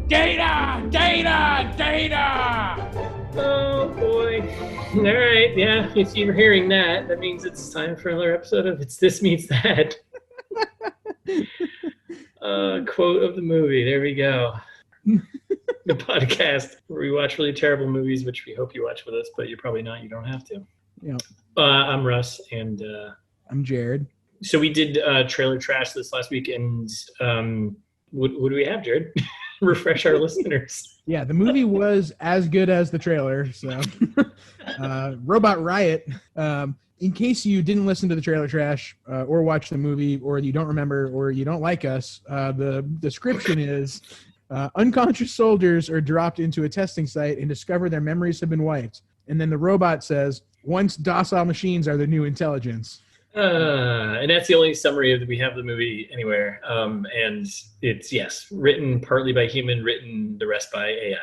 Data! Data! Data! Oh boy. All right, yeah, if you're hearing that, that means it's time for another episode of It's This Meets That. Quote of the movie. There we go. The podcast where we watch really terrible movies, which we hope you watch with us, but you're probably not. You don't have to. Yeah. I'm Russ, and I'm Jared. So we did trailer trash this last week, and what do we have, Jared? Refresh our listeners. Yeah, the movie was as good as the trailer. So, Robot Riot. In case you didn't listen to the trailer trash or watch the movie, or you don't remember, or you don't like us, the description is unconscious soldiers are dropped into a testing site and discover their memories have been wiped. And then the robot says, once docile machines are the new intelligence. And that's the only summary that we have the movie anywhere. And it's, yes, written partly by human, written the rest by AI.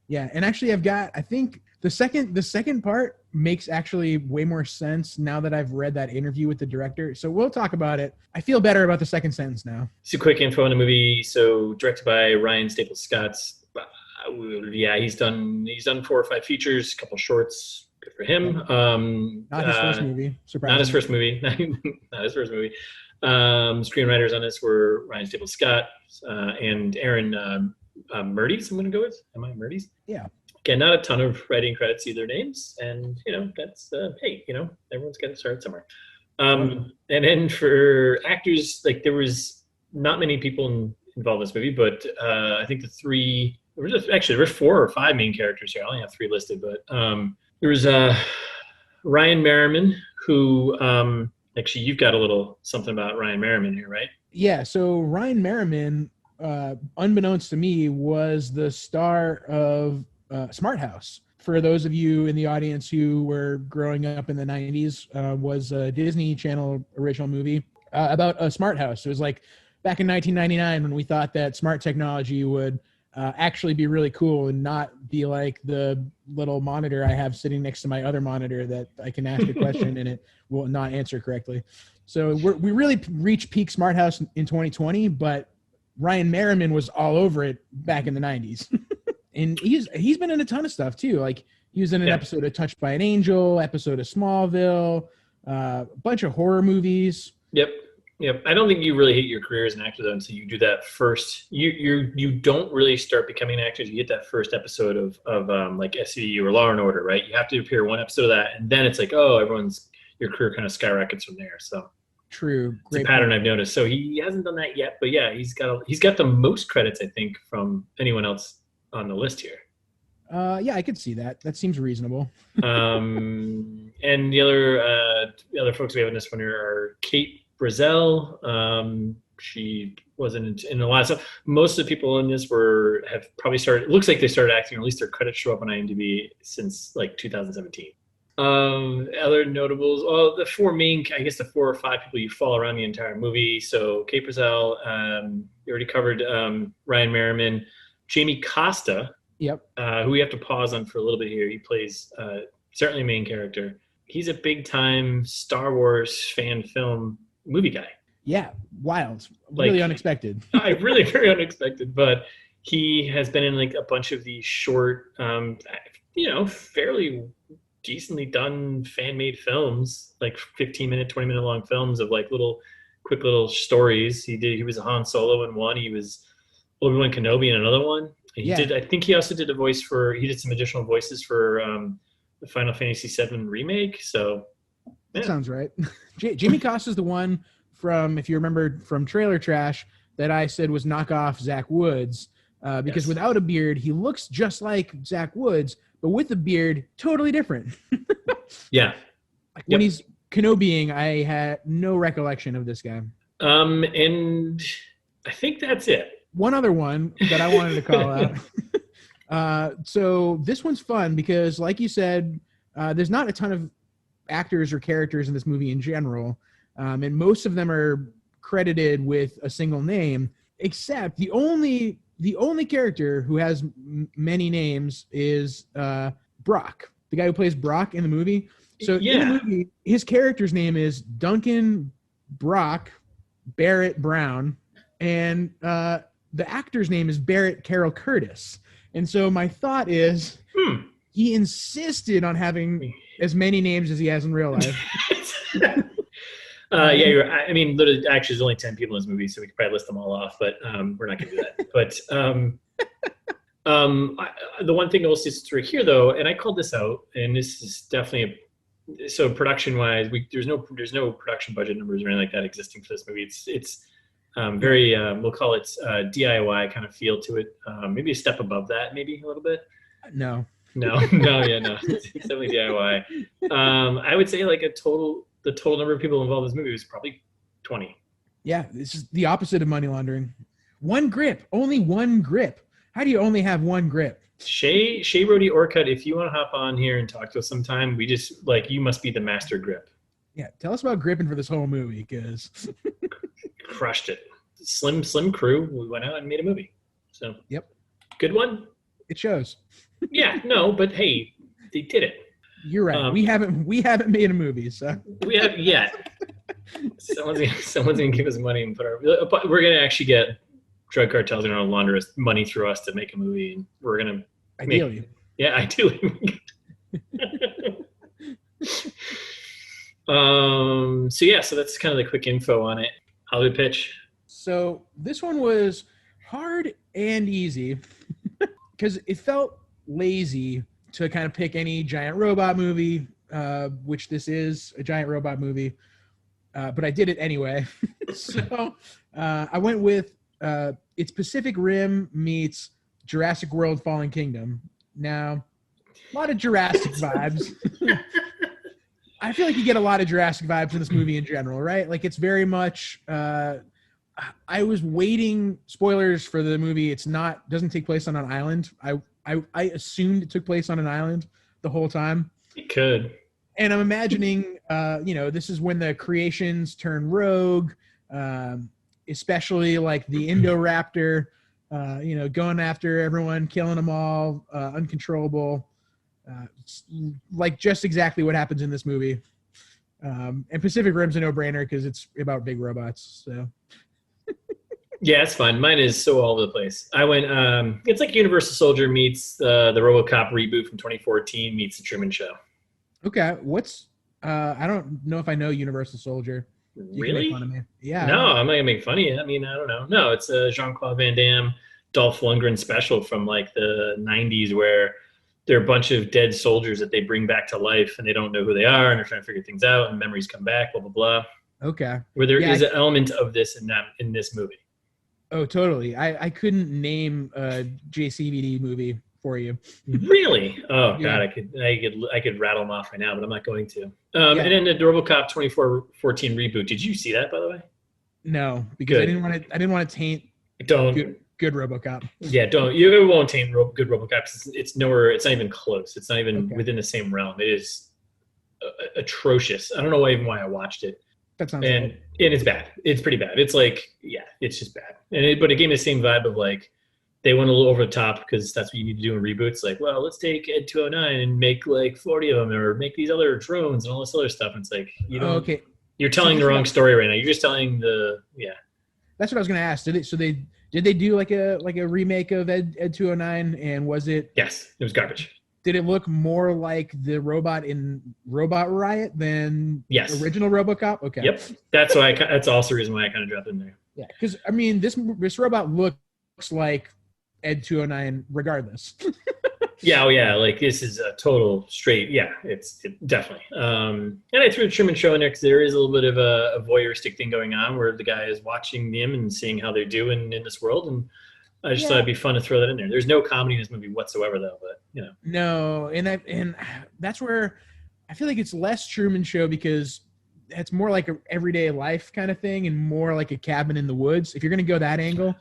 Yeah, and actually I think the second part makes actually way more sense now that I've read that interview with the director. So we'll talk about it. I feel better about the second sentence now. So quick info on the movie. So directed by Ryan Staples Scott's. Yeah, he's done 4 or 5 features, a couple shorts. Good for him. Not his first movie. Surprisingly. Not his first movie. Not his first movie. Screenwriters on this were Ryan Staples Scott and Aaron Murdy's. I'm going to go with. Am I Murdy's? Yeah. Again, not a ton of writing credits, either names, and that's hey, everyone's got to start somewhere. And then for actors, like there was not many people involved in this movie, but I think there were 4 or 5 main characters here. I only have 3 listed, but there was Ryan Merriman, who actually you've got a little something about Ryan Merriman here, right? Yeah. So Ryan Merriman, unbeknownst to me, was the star of Smart House. For those of you in the audience who were growing up in the 90s, was a Disney Channel original movie about a smart house. It was like back in 1999 when we thought that smart technology would actually be really cool and not be like the little monitor I have sitting next to my other monitor that I can ask a question and it will not answer correctly. So we really reached peak smart house in 2020, but Ryan Merriman was all over it back in the 90s. And he's been in a ton of stuff too. Like he was in an episode of Touched by an Angel, episode of Smallville, a bunch of horror movies. Yep. I don't think you really hit your career as an actor though until you do that first. You don't really start becoming an actor. You get that first episode of like SVU or Law and Order, right? You have to appear 1 episode of that, and then it's like, oh, your career kind of skyrockets from there. So true, it's a pattern I've noticed. So he hasn't done that yet, but yeah, he's got the most credits I think from anyone else on the list here. Yeah, I could see that. That seems reasonable. And the other folks we have in this one here are Kate Brazel. She wasn't in a lot of stuff. Most of the people in this have probably started. It looks like they started acting, or at least their credits show up on IMDb since like 2017. Other notables. Oh, the 4 or 5 people you follow around the entire movie. So Kate Brazel. You already covered Ryan Merriman. Jamie Costa, who we have to pause on for a little bit here. He plays certainly a main character. He's a big-time Star Wars fan film movie guy. Yeah, wild. Really unexpected. Really very unexpected, but he has been in like a bunch of these short, fairly decently done fan-made films, like 15-minute, 20-minute long films of like quick little stories. He was a Han Solo in one. He was Obi-Wan Kenobi in another one. And I think he also did he did some additional voices for the Final Fantasy VII remake. So that sounds right. Jamie Costa is the one from, if you remember from Trailer Trash, that I said was knockoff Zach Woods, because without a beard, he looks just like Zach Woods, but with a beard, totally different. Yeah. Like when he's Kenobiing, I had no recollection of this guy. And I think that's it. One other one that I wanted to call out. So this one's fun because, like you said, there's not a ton of actors or characters in this movie in general, and most of them are credited with a single name, except the only character who has many names is Brock, the guy who plays Brock in the movie. So in the movie, his character's name is Duncan Brock Barrett Brown, and the actor's name is Barrett Carroll Curtis. And so my thought is, he insisted on having as many names as he has in real life. I mean, literally, actually, there's only 10 people in this movie, so we could probably list them all off, but we're not going to do that. But the one thing I'll say through here, though, and I called this out, and this is definitely so production-wise, there's no production budget numbers or anything like that existing for this movie. It's very we'll call it DIY kind of feel to it. Maybe a step above that, maybe a little bit. No. It's definitely DIY. I would say like the total number of people involved in this movie was probably 20. Yeah, this is the opposite of money laundering. One grip, only one grip. How do you only have one grip? Shay Rody Orcutt, if you want to hop on here and talk to us sometime, we just you must be the master grip. Yeah, tell us about gripping for this whole movie, because crushed it. Slim crew. We went out and made a movie. So yep, good one. It shows. Yeah, no, but hey, they did it. You're right. We haven't made a movie, so we haven't yet. Someone's gonna give us money and but we're gonna actually get drug cartels and launder us money through us to make a movie, and we're gonna ideally. Ideally. So that's kind of the quick info on it. Hollywood pitch. So this one was hard and easy because it felt lazy to kind of pick any giant robot movie, which this is a giant robot movie, but I did it anyway. So I went with it's Pacific Rim meets Jurassic World Fallen Kingdom. Now, a lot of Jurassic vibes. I feel like you get a lot of Jurassic vibes in this movie in general, right? Like, it's very much I was waiting, spoilers for the movie, doesn't take place on an island. I assumed it took place on an island the whole time. It could. And I'm imagining this is when the creations turn rogue, especially like the Indoraptor, going after everyone, killing them all, uncontrollable. Like just exactly what happens in this movie. And Pacific Rim's a no-brainer because it's about big robots. So yeah, it's fine. Mine is so all over the place. I went it's like Universal Soldier meets the RoboCop reboot from 2014 meets the Truman Show. Okay, what's I don't know if I know Universal Soldier. You really? Make fun of me. Yeah. No, I'm not gonna make fun of you. I mean, I don't know. No, it's a Jean-Claude Van Damme, Dolph Lundgren special from like the 90s where there are a bunch of dead soldiers that they bring back to life and they don't know who they are and they're trying to figure things out and memories come back, blah, blah, blah. Okay. Where there is an element of this in this movie. Oh, totally. I couldn't name a JCVD movie for you. Really? Oh yeah. God, I could rattle them off right now, but I'm not going to. And then the RoboCop 2014 reboot. Did you see that, by the way? No, because good. I didn't want to taint good RoboCop. Yeah, don't. You won't taint good RoboCop. It's nowhere. It's not even close. It's not even within the same realm. It is atrocious. I don't know why I watched it. That sounds and it's bad. It's pretty bad. It's like, yeah, it's just bad. But it gave me the same vibe of like they went a little over the top because that's what you need to do in reboots. Like, well, let's take Ed 209 and make like 40 of them, or make these other drones and all this other stuff. And it's like, you're telling the wrong story right now. You're just telling That's what I was going to ask. Did they do like a remake of Ed 209, and was it? Yes, it was garbage. Did it look more like the robot in Robot Riot than original RoboCop? Okay. Yep. That's why. That's also the reason why I kind of dropped in there. Yeah, because I mean, this robot looks like Ed 209 regardless. Yeah, like this is a total straight. Yeah, it's definitely. And I threw the Truman Show in there because there is a little bit of a voyeuristic thing going on where the guy is watching them and seeing how they're doing in this world, and I just thought it'd be fun to throw that in there. There's no comedy in this movie whatsoever, though. But no, and that's where I feel like it's less Truman Show because it's more like a everyday life kind of thing, and more like a Cabin in the Woods. If you're gonna go that angle,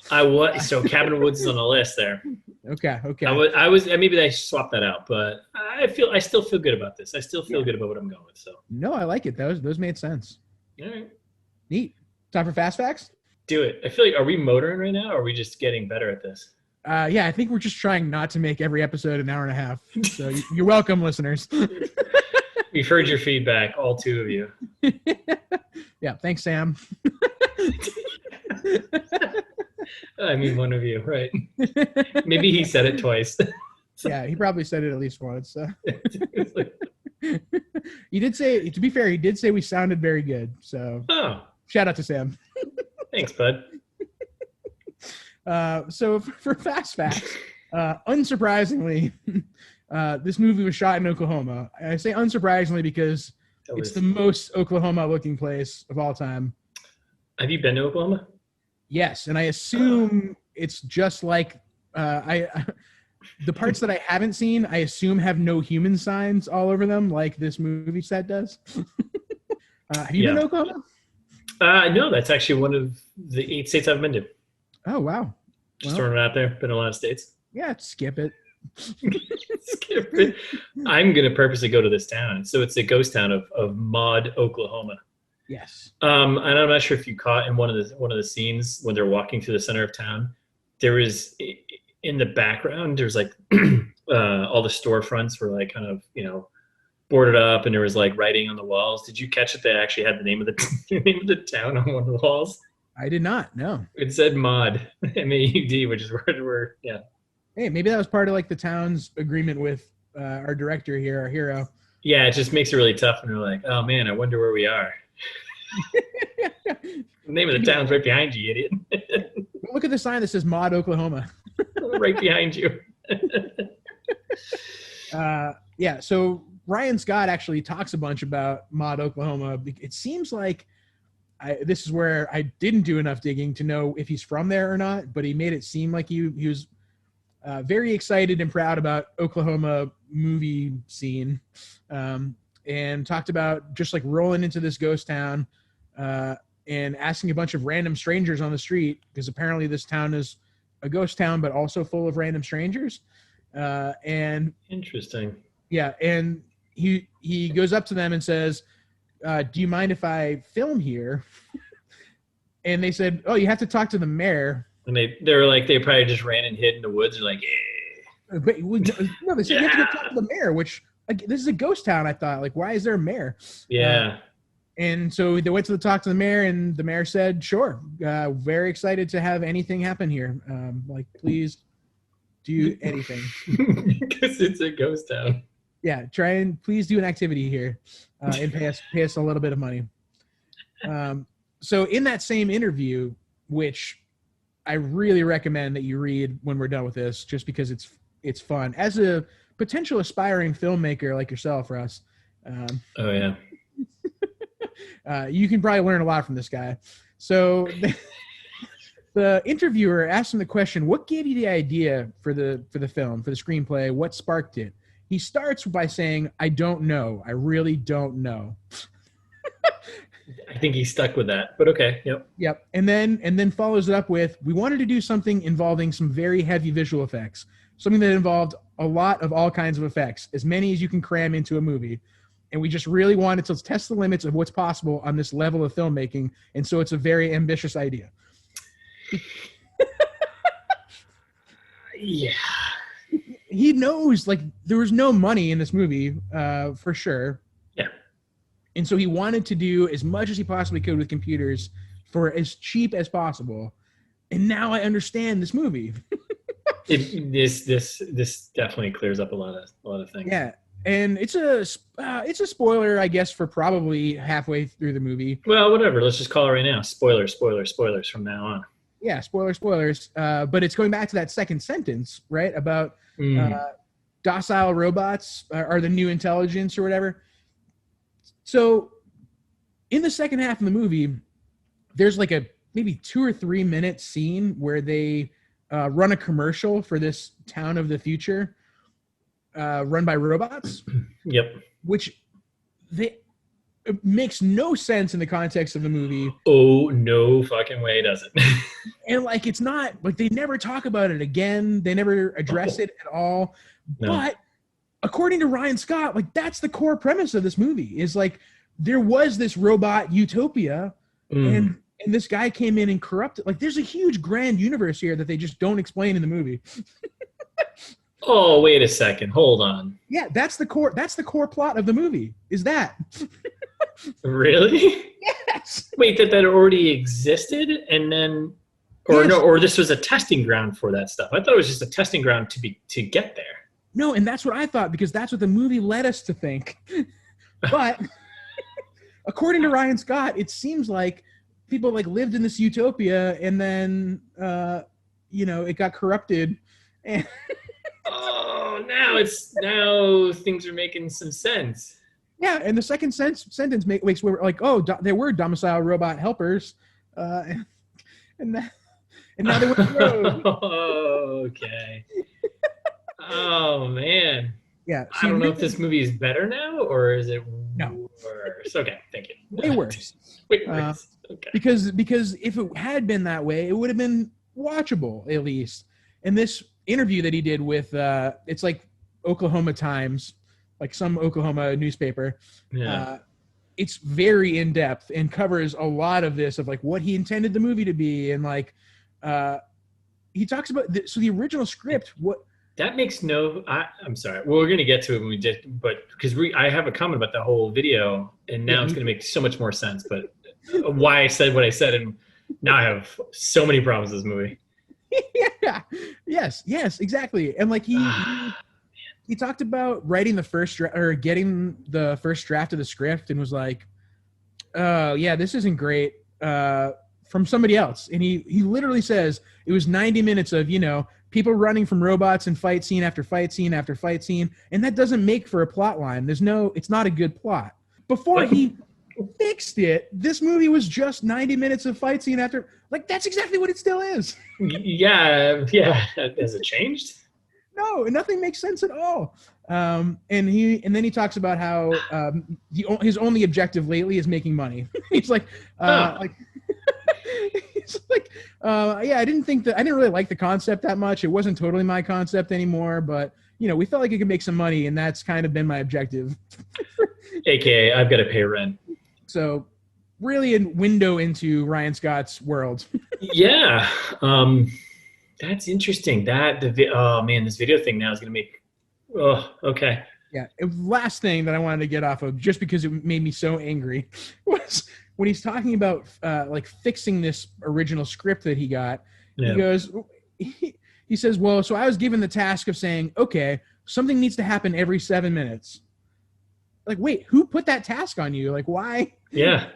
so Cabin in the Woods is on the list there. Okay. I was maybe I swapped that out, but I still feel good about this. I still feel good about what I'm going with. So no, I like it. Those made sense. All right, neat. Time for fast facts. Do it. I feel like, are we motoring right now, or are we just getting better at this? Yeah, I think we're just trying not to make every episode an hour and a half. So you're welcome, listeners. We've heard your feedback, all two of you. Yeah, thanks, Sam. I mean, one of you, right? Maybe he said it twice. Yeah, he probably said it at least once. So. He did say, to be fair, he did say we sounded very good. So shout out to Sam. Thanks, bud. So for fast facts, unsurprisingly, this movie was shot in Oklahoma. I say unsurprisingly because it's the most Oklahoma-looking place of all time. Have you been to Oklahoma? Yes, and I assume it's just like the parts that I haven't seen, I assume have no human signs all over them, like this movie set does. Have you been to Oklahoma? No, that's actually one of the 8 states I've been to. Oh, wow. Just throwing it out there. Been in a lot of states. Yeah, skip it. Skip it. I'm going to purposely go to this town. So it's a ghost town of Maud, Oklahoma. Yes. And I'm not sure if you caught in one of the scenes when they're walking through the center of town, there is in the background, there's like all the storefronts were like kind of, boarded up, and there was like writing on the walls. Did you catch it? They actually had the name of the town on one of the walls. I did not. No. It said Maud, M-A-U-D, which is where yeah. Hey, maybe that was part of like the town's agreement with our director here, our hero. Yeah, it just makes it really tough, and they're like, oh man, I wonder where we are. The name of the town's right behind you, idiot. Look at the sign that says Maud, Oklahoma. Right behind you. Yeah, so Ryan Scott actually talks a bunch about Maud, Oklahoma. It seems like this is where I didn't do enough digging to know if he's from there or not, but he made it seem like he was very excited and proud about Oklahoma movie scene, and talked about just like rolling into this ghost town and asking a bunch of random strangers on the street, because apparently this town is a ghost town, but also full of random strangers. And interesting. Yeah, and he goes up to them and says, do you mind if I film here? And they said, oh, you have to talk to the mayor. And they were like, they probably just ran and hid in the woods. They're like, yeah. But, no, they said you have to go talk to the mayor, which, like, this is a ghost town, I thought. Like, why is there a mayor? Yeah. And so they went to talk to the mayor, and the mayor said, sure, very excited to have anything happen here. Like, please do anything. Because it's a ghost town. Yeah, please do an activity here and pay us a little bit of money. So in that same interview, which I really recommend that you read when we're done with this, just because it's fun. As a potential aspiring filmmaker like yourself, Russ. Oh, yeah. You can probably learn a lot from this guy. So the interviewer asked him the question, what gave you the idea for the film, for the screenplay? What sparked it? He starts by saying, I don't know. I really don't know. I think he stuck with that, but okay. Yep. And then follows it up with, we wanted to do something involving some very heavy visual effects, something that involved a lot of all kinds of effects, as many as you can cram into a movie. And we just really wanted to test the limits of what's possible on this level of filmmaking. And so it's a very ambitious idea. Yeah. He knows, like, there was no money in this movie, for sure. Yeah. And so he wanted to do as much as he possibly could with computers for as cheap as possible. And now I understand this movie. This definitely clears up a lot of things. Yeah. And it's a spoiler, I guess, for probably halfway through the movie. Well, whatever. Let's just call it right now. Spoilers from now on. Yeah, spoilers. But it's going back to that second sentence, right? About docile robots are the new intelligence or whatever. So in the second half of the movie, there's like a maybe 2 or 3 minute scene where they run a commercial for this town of the future run by robots. Yep. Which it makes no sense in the context of the movie. Oh, no fucking way does it. And like, it's not like they never talk about it again. They never address it at all. No. But according to Ryan Scott, like, that's the core premise of this movie, is like, there was this robot utopia and this guy came in and corrupted. Like, there's a huge grand universe here that they just don't explain in the movie. Oh, wait a second. Hold on. Yeah, that's the core plot of the movie, is that. Really? Yes. Wait, that already existed, and then, or Yes. no, or this was a testing ground for that stuff. I thought it was just a testing ground to get there. No, and that's what I thought, because that's what the movie led us to think. But according to Ryan Scott, it seems like people like lived in this utopia, and then it got corrupted. And Oh, now things are making some sense. yeah, and the second sentence makes where like, oh, there were domicile robot helpers, and now they went on the road. Okay. Oh man. Yeah, I don't know if this movie is better now or is it No. worse. Okay, thank you. way worse. Way worse. Okay. Because if it had been that way, it would have been watchable at least. And this interview that he did with it's like Oklahoma Times, like some Oklahoma newspaper. Yeah. It's very in depth and covers a lot of this of like what he intended the movie to be, and like he talks about so the original script. That makes I'm sorry. Well, we're gonna get to it when we did, but because I have a comment about the whole video, and now it's gonna make so much more sense. But why I said what I said, and now I have so many problems with this movie. Yeah. Yes, exactly. And like he talked about writing the first draft or getting the first draft of the script, and was like, "Oh yeah, this isn't great." From somebody else, and he literally says it was 90 minutes of people running from robots and fight scene after fight scene after fight scene, and that doesn't make for a plot line. It's not a good plot. Before he fixed it, this movie was just 90 minutes of fight scene after, like, that's exactly what it still is. Yeah. Has it changed? No, nothing makes sense at all. And then he talks about how his only objective lately is making money. He's like, he's like, I didn't really like the concept that much. It wasn't totally my concept anymore, but we felt like it could make some money, and that's kind of been my objective. AKA, I've got to pay rent. So, really a window into Ryan Scott's world. Yeah, that's interesting. This video thing now is gonna make. Oh, okay. Yeah. Last thing that I wanted to get off of, just because it made me so angry, was when he's talking about like fixing this original script that he got. Yeah. He goes, he says, well, so I was given the task of saying, okay, something needs to happen every 7 minutes. Like, wait, who put that task on you? Like, why? Yeah.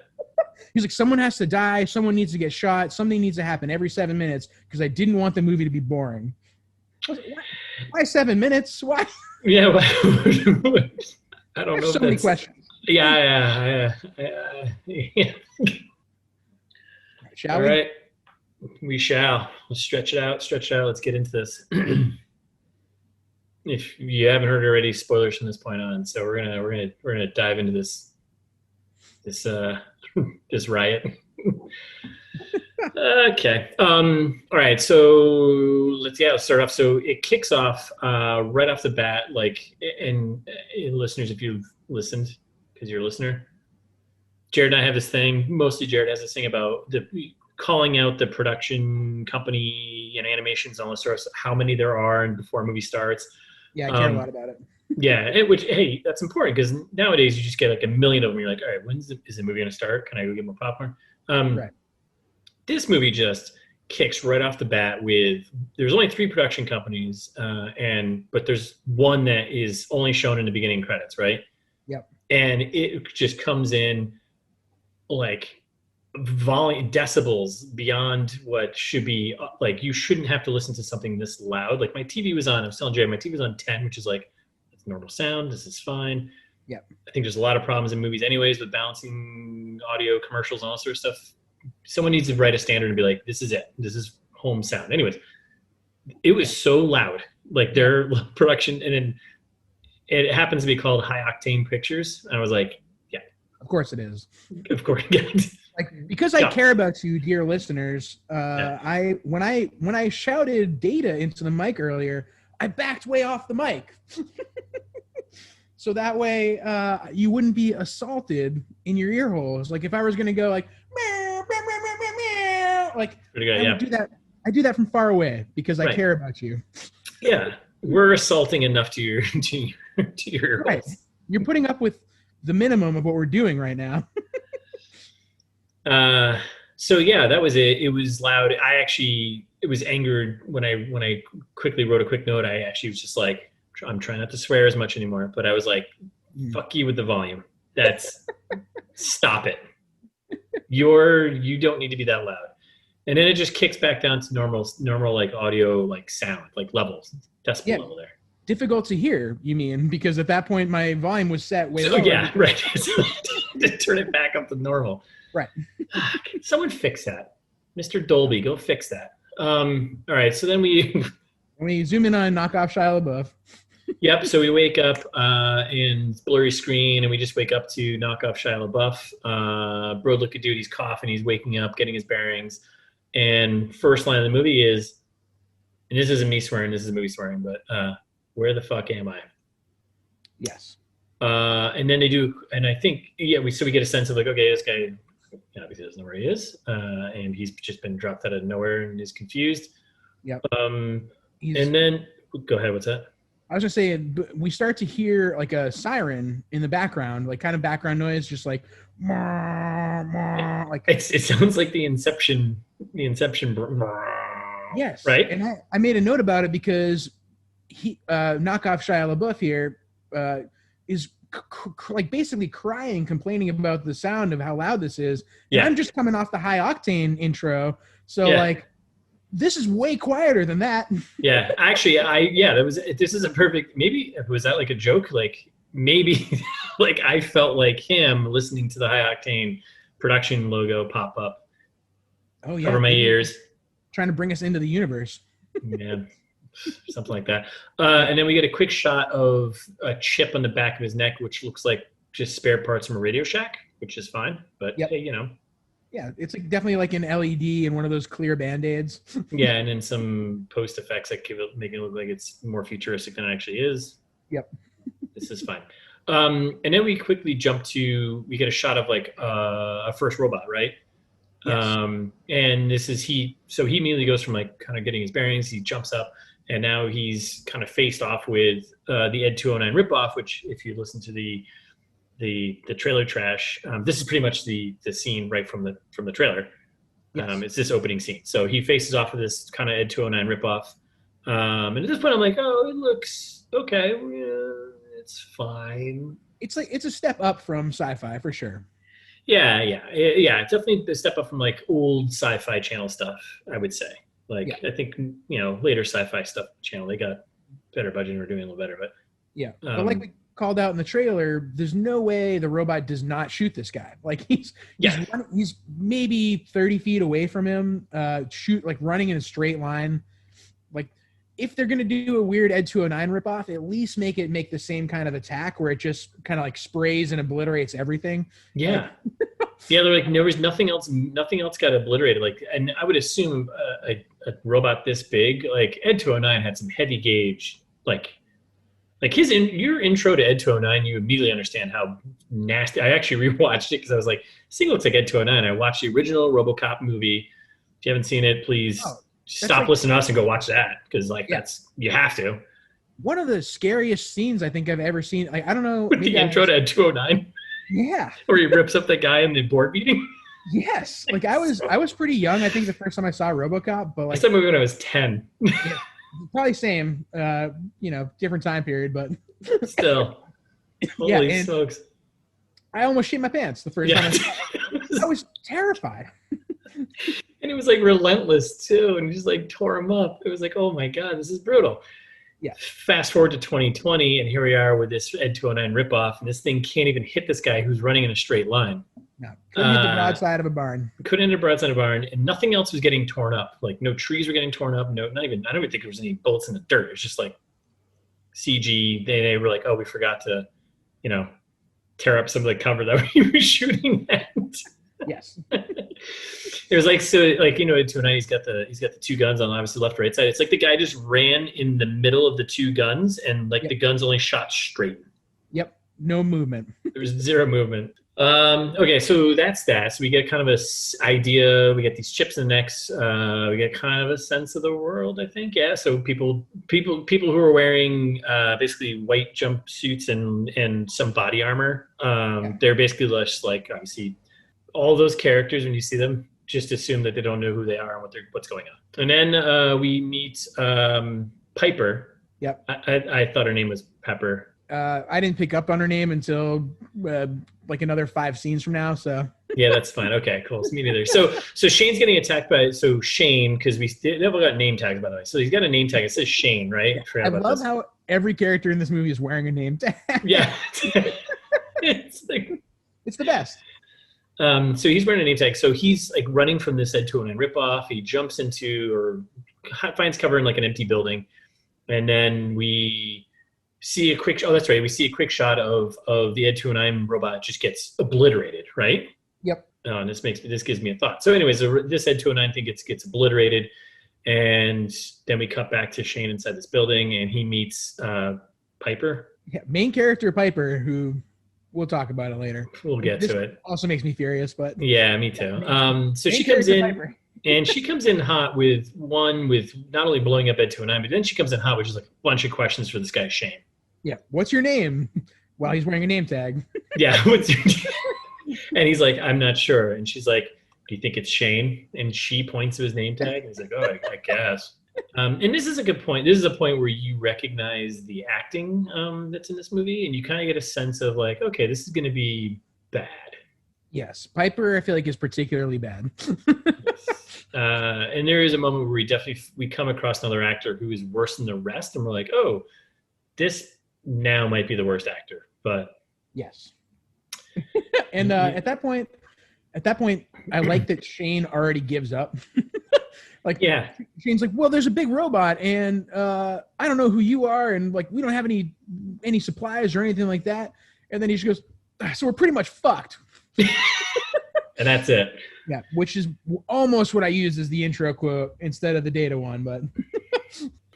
He's like, someone has to die, someone needs to get shot, something needs to happen every 7 minutes because I didn't want the movie to be boring. I was like, why 7 minutes? Why? Yeah, I don't know. So many questions. Yeah. Shall All we? right. We shall. Let's stretch it out. Let's get into this. If you haven't heard already, spoilers from this point on. So we're gonna dive into this this riot. Okay. All right. So let's start off. So it kicks off right off the bat. Like, and listeners, if you've listened, because you're a listener, Jared and I have this thing. Mostly, Jared has this thing about calling out the production company and animations and all this sort of stuff, how many there are, and before a movie starts. Yeah, I care a lot about it. Yeah, hey, that's important because nowadays you just get like a million of them. You're like, all right, is the movie going to start? Can I go get more popcorn? Right. This movie just kicks right off the bat with there's only 3 production companies, but there's one that is only shown in the beginning credits, right? Yep. And it just comes in like volume decibels beyond what should be. Like, you shouldn't have to listen to something this loud. Like, my TV was on. I was telling Jay, my TV was on 10, which is like it's normal sound. This is fine. Yeah. I think there's a lot of problems in movies, anyways, with balancing audio, commercials, and all sort of stuff. Someone needs to write a standard and be like, this is it. This is home sound. Anyways, it was so loud, like their production, and then it happens to be called High Octane Pictures. And I was like, yeah, of course it is. Of course. Like, because I care about you, dear listeners. When I shouted data into the mic earlier, I backed way off the mic. So that way you wouldn't be assaulted in your ear holes. Like, if I was going to go like, like, I do that from far away because I care about you. Yeah, we're assaulting enough to your to your right. You're putting up with the minimum of what we're doing right now. So yeah, that was it. It was loud. It was angered when I quickly wrote a quick note. I actually was just like, I'm trying not to swear as much anymore, but I was like, Mm. fuck you with the volume. That's stop it. You don't need to be that loud. And then it just kicks back down to normal like audio, like sound, like levels, decibel level there. Difficult to hear, you mean? Because at that point my volume was set way lower. Yeah, right. To turn it back up to normal. Right. Someone fix that. Mr. Dolby, go fix that. All right, so then we zoom in on Knock Off Shia LaBeouf. Yep, so we wake up in blurry screen, and we just wake up to Knock Off Shia LaBeouf. Bro, look at dude, he's coughing, he's waking up, getting his bearings. And first line of the movie is, and this isn't me swearing, this is a movie swearing, but where the fuck am I? Yes. And then they do, and I think, so we get a sense of like, okay, this guy obviously doesn't know where he is, and he's just been dropped out of nowhere and is confused. Yep. And then, go ahead, what's that? I was gonna say, we start to hear like a siren in the background, like kind of background noise, just like, like it sounds like the Inception. Yes, right. And I made a note about it because he Knock Off Shia LaBeouf here is like basically crying, complaining about the sound of how loud this is. And I'm just coming off the High Octane intro, so like. This is way quieter than that. Yeah, actually, this is a perfect, maybe, was that like a joke? Like, maybe, like, I felt like him listening to the High Octane production logo pop up over my ears. Trying to bring us into the universe. Yeah, something like that. And then we get a quick shot of a chip on the back of his neck, which looks like just spare parts from a Radio Shack, which is fine, but hey, Yeah, it's like definitely like an LED and one of those clear Band-Aids. Yeah, and then some post effects that make it look like it's more futuristic than it actually is. Yep. This is fine. And then we quickly we get a shot of like a first robot, right? Yes. And this is so he immediately goes from like kind of getting his bearings, he jumps up, and now he's kind of faced off with the Ed 209 ripoff, which if you listen to the trailer trash, this is pretty much the scene right from the trailer. Yes. It's this opening scene. So he faces off with this kind of Ed 209 ripoff. And at this point I'm like, oh, it looks okay. Yeah, it's fine. It's a step up from sci-fi for sure. Yeah. It's definitely a step up from like old sci-fi channel stuff, I would say. Like, I think, later sci-fi stuff channel, they got better budget and were doing a little better, but yeah. But like we called out in the trailer, there's no way the robot does not shoot this guy. Like he's maybe 30 feet away from him, running in a straight line. Like if they're gonna do a weird Ed 209 ripoff, at least make the same kind of attack where it just kind of like sprays and obliterates everything. Yeah. Yeah, they're like, there was nothing else got obliterated. Like, and I would assume a robot this big, like Ed 209 had some heavy gauge, like your intro to Ed 209, you immediately understand how nasty. I actually rewatched it because I was like, this thing looks like Ed 209. I watched the original RoboCop movie. If you haven't seen it, please stop listening to us and go watch that because you have to. One of the scariest scenes I think I've ever seen. Like I don't know. With the intro to Ed 209. Yeah. Where he rips up the guy in the board meeting. Yes. Like I was pretty young. I think the first time I saw RoboCop, but like I saw the movie when I was 10. Yeah. Probably same, different time period, but still, holy smokes! I almost shit my pants the first time. I was terrified. And he was like relentless too, and he just like tore him up. It was like, oh my god, this is brutal. Yeah. Fast forward to 2020, and here we are with this Ed 209 ripoff, and this thing can't even hit this guy who's running in a straight line. No, couldn't hit the broadside of a barn. Couldn't hit the broadside of a barn, and nothing else was getting torn up. Like no trees were getting torn up. No, not even. I don't even think there was any bullets in the dirt. It was just like CG. They were like, oh, we forgot to, tear up some of the cover that we were shooting at. Yes. It was like Ed 209. He's got the two guns on obviously left, right side. It's like the guy just ran in the middle of the two guns, and the guns only shot straight. Yep. No movement. There was zero movement. Okay, so that's that. So we get kind of a idea. We get these chips in the necks. We get kind of a sense of the world, I think. Yeah. So people who are wearing basically white jumpsuits and some body armor. They're basically just like obviously all those characters, when you see them, just assume that they don't know who they are and what's going on. And then we meet Piper. Yep. I thought her name was Pepper. I didn't pick up on her name until like another 5 scenes from now. So yeah, that's fine. Okay, cool. Me neither. So Shane's getting attacked by Shane, because we never got name tags, by the way. So he's got a name tag. It says Shane, right? I love how every character in this movie is wearing a name tag. Yeah, it's the best. So he's wearing a name tag. So he's like running from this Ed 209 ripoff. He jumps into or finds cover in like an empty building, and then we see a quick. Oh, that's right. We see a quick shot of the Ed 209 robot just gets obliterated, right? Yep. And this gives me a thought. So, anyways, this Ed 209 thing gets obliterated, and then we cut back to Shane inside this building, and he meets Piper. Yeah, main character Piper, who we'll talk about it later. We'll get to it. Also makes me furious, but yeah, me too. So she comes in. Piper. And she comes in hot with not only blowing up Ed 209, but then she comes in hot with just like a bunch of questions for this guy Shane. Yeah, what's your name? While he's wearing a name tag. Yeah, what's your name? And he's like, I'm not sure. And she's like, do you think it's Shane? And she points to his name tag. And he's like, oh, I guess. And this is a good point. This is a point where you recognize the acting that's in this movie, and you kind of get a sense of like, okay, this is going to be bad. Yes, Piper, I feel like, is particularly bad. And there is a moment where we come across another actor who is worse than the rest, and we're like, oh, this now might be the worst actor. But yes. And at that point, I like that Shane already gives up. Like, yeah, Shane's like, well, there's a big robot, and I don't know who you are, and like, we don't have any supplies or anything like that. And then he just goes, so we're pretty much fucked. And that's it. Yeah, which is almost what I use as the intro quote instead of the data one. But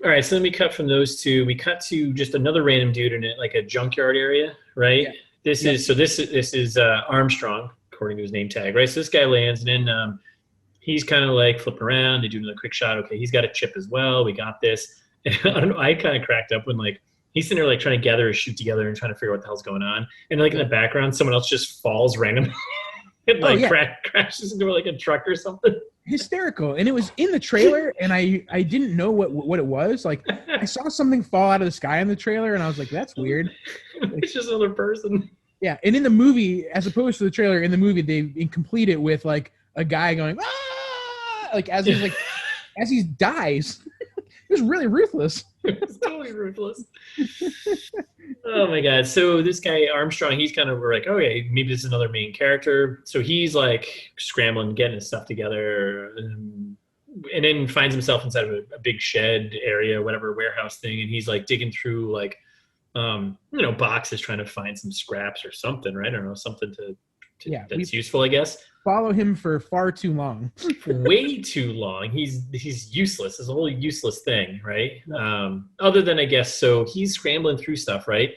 all right, so then we cut from those two. We cut to just another random dude in it, like a junkyard area, right? Yeah. This is Armstrong, according to his name tag, right? So this guy lands, and then he's kind of like flipping around. They do another quick shot. Okay, he's got a chip as well. We got this. And I don't know. I kind of cracked up when like he's sitting there like trying to gather his shit together and trying to figure out what the hell's going on. And like in the background, someone else just falls randomly. It like crashes into like a truck or something. Hysterical. And it was in the trailer, and I didn't know what it was. Like, I saw something fall out of the sky in the trailer, and I was like, that's weird. It's just another person. Yeah, and in the movie, as opposed to the trailer, in the movie they complete it with like a guy going, ah! Like as he dies. It was really ruthless. It's totally ruthless. Oh my god! So this guy Armstrong, he's kind of like, okay, maybe this is another main character. So he's like scrambling, getting his stuff together, and then finds himself inside of a big shed area, whatever warehouse thing, and he's like digging through like, boxes, trying to find some scraps or something, right? I don't know, something that's useful, I guess. Follow him for far too long. Way too long. He's useless. It's a whole useless thing, right? Other than, I guess, so he's scrambling through stuff, right?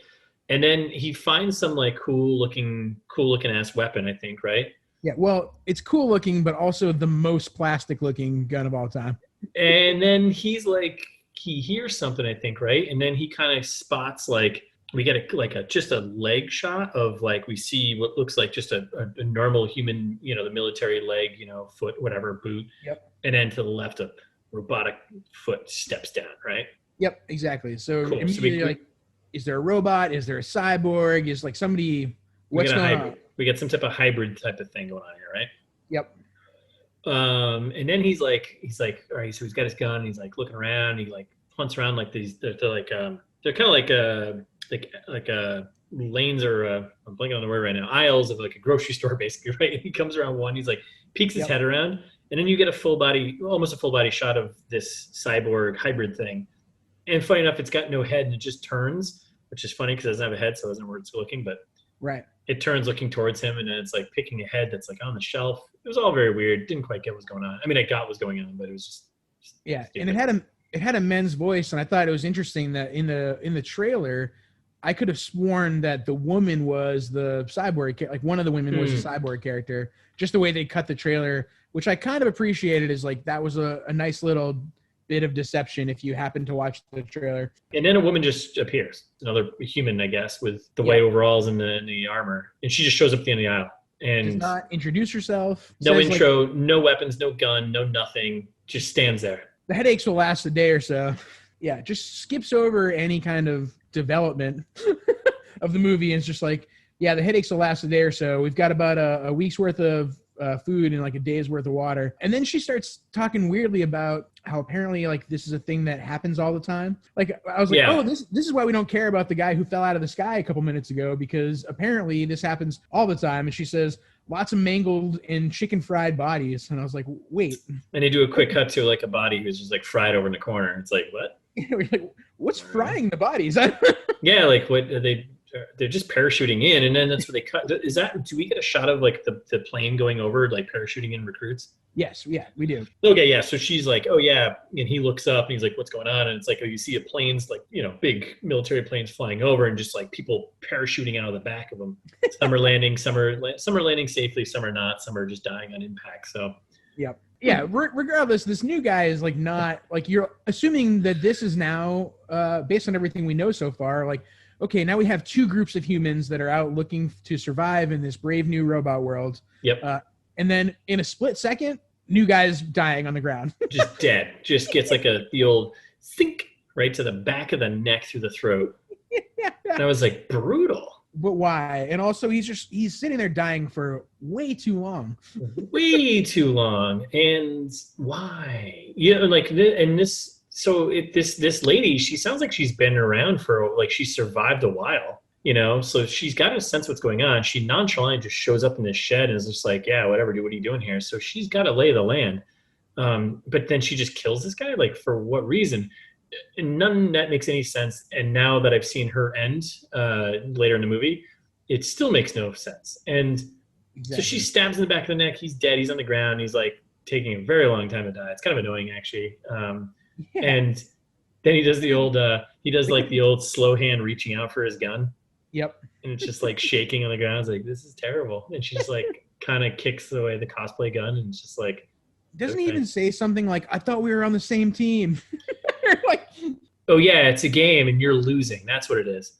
And then he finds some like cool looking ass weapon, I think, right? Yeah, well, it's cool looking, but also the most plastic looking gun of all time. And then he's like, he hears something, I think, right? And then he kind of spots like, we get just a leg shot of like, we see what looks like just a normal human, the military leg, foot, whatever, boot. Yep. And then to the left, a robotic foot steps down, right? Yep, exactly. So cool. Immediately, is there a robot? Is there a cyborg? Is like somebody, what's going on? We get some type of hybrid type of thing going on here, right? Yep. And then he's like, all right, so he's got his gun, and he's like looking around, he like hunts around like these, they're kind of like lanes, or I'm blanking on the word right now, aisles of like a grocery store basically, right? And he comes around one, he's like peeks his head around, and then you get almost a full body shot of this cyborg hybrid thing. And funny enough, it's got no head, and it just turns, which is funny because it doesn't have a head, so it doesn't know where it's looking, but right. It turns looking towards him, and then it's like picking a head that's like on the shelf. It was all very weird. Didn't quite get what was going on. I mean, I got what was going on, but it was just stupid. And it had a men's voice, and I thought it was interesting that in the trailer, I could have sworn that the woman was the cyborg, like one of the women was the cyborg character. Just the way they cut the trailer, which I kind of appreciated, is like that was a nice little bit of deception if you happen to watch the trailer. And then a woman just appears, another human, I guess, with the white overalls and the armor, and she just shows up at the end of the aisle. and does not introduce herself. No Says, intro, no weapons, no gun, no nothing. Just stands there. The headaches will last a day or so. Yeah, just skips over any kind of development of the movie, and it's just like, yeah, the headaches will last a day or so. We've got about a week's worth of food and like a day's worth of water. And then she starts talking weirdly about how apparently like this is a thing that happens all the time. Like I was like, oh, this is why we don't care about the guy who fell out of the sky a couple minutes ago, because apparently this happens all the time. And she says, lots of mangled and chicken fried bodies. And I was like, wait. And they do a quick cut to like a body who's just like fried over in the corner. It's like, what? We're like, what's frying the bodies? Yeah, like what they're just parachuting in, and then that's where they cut. Do we get a shot of like the plane going over, like parachuting in recruits? Yes, yeah, we do. Okay, yeah. So she's like, oh yeah, and he looks up and he's like, what's going on? And it's like, oh, you see planes, like, you know, big military planes flying over, and just like people parachuting out of the back of them. Some are landing, some are landing safely, some are not, some are just dying on impact. So, yep. Yeah, regardless, this new guy is like not like, you're assuming that this is now based on everything we know so far, like, okay, now we have two groups of humans that are out looking to survive in this brave new robot world. Yep. And then in a split second, new guy's dying on the ground. Just dead. Just gets like the old think right to the back of the neck through the throat. Yeah. That was like brutal. But why? And also he's sitting there dying for way too long. Way too long. And why? Yeah, like, and this. So this lady, she sounds like she's been around for, like, she survived a while, you know? So she's got a sense what's going on. She nonchalantly just shows up in this shed and is just like, yeah, whatever, dude, what are you doing here? So she's got to lay the land. But then she just kills this guy, like, for what reason? And none that makes any sense. And now that I've seen her end later in the movie, it still makes no sense. And So she stabs in the back of the neck. He's dead. He's on the ground. He's like taking a very long time to die. It's kind of annoying, actually. And then he does the old slow hand reaching out for his gun. Yep. And it's just like shaking on the ground. It's like, this is terrible. And she just like kind of kicks away the cosplay gun, and it's just like, doesn't even say something like, I thought we were on the same team. Like, oh yeah, it's a game and you're losing. That's what it is.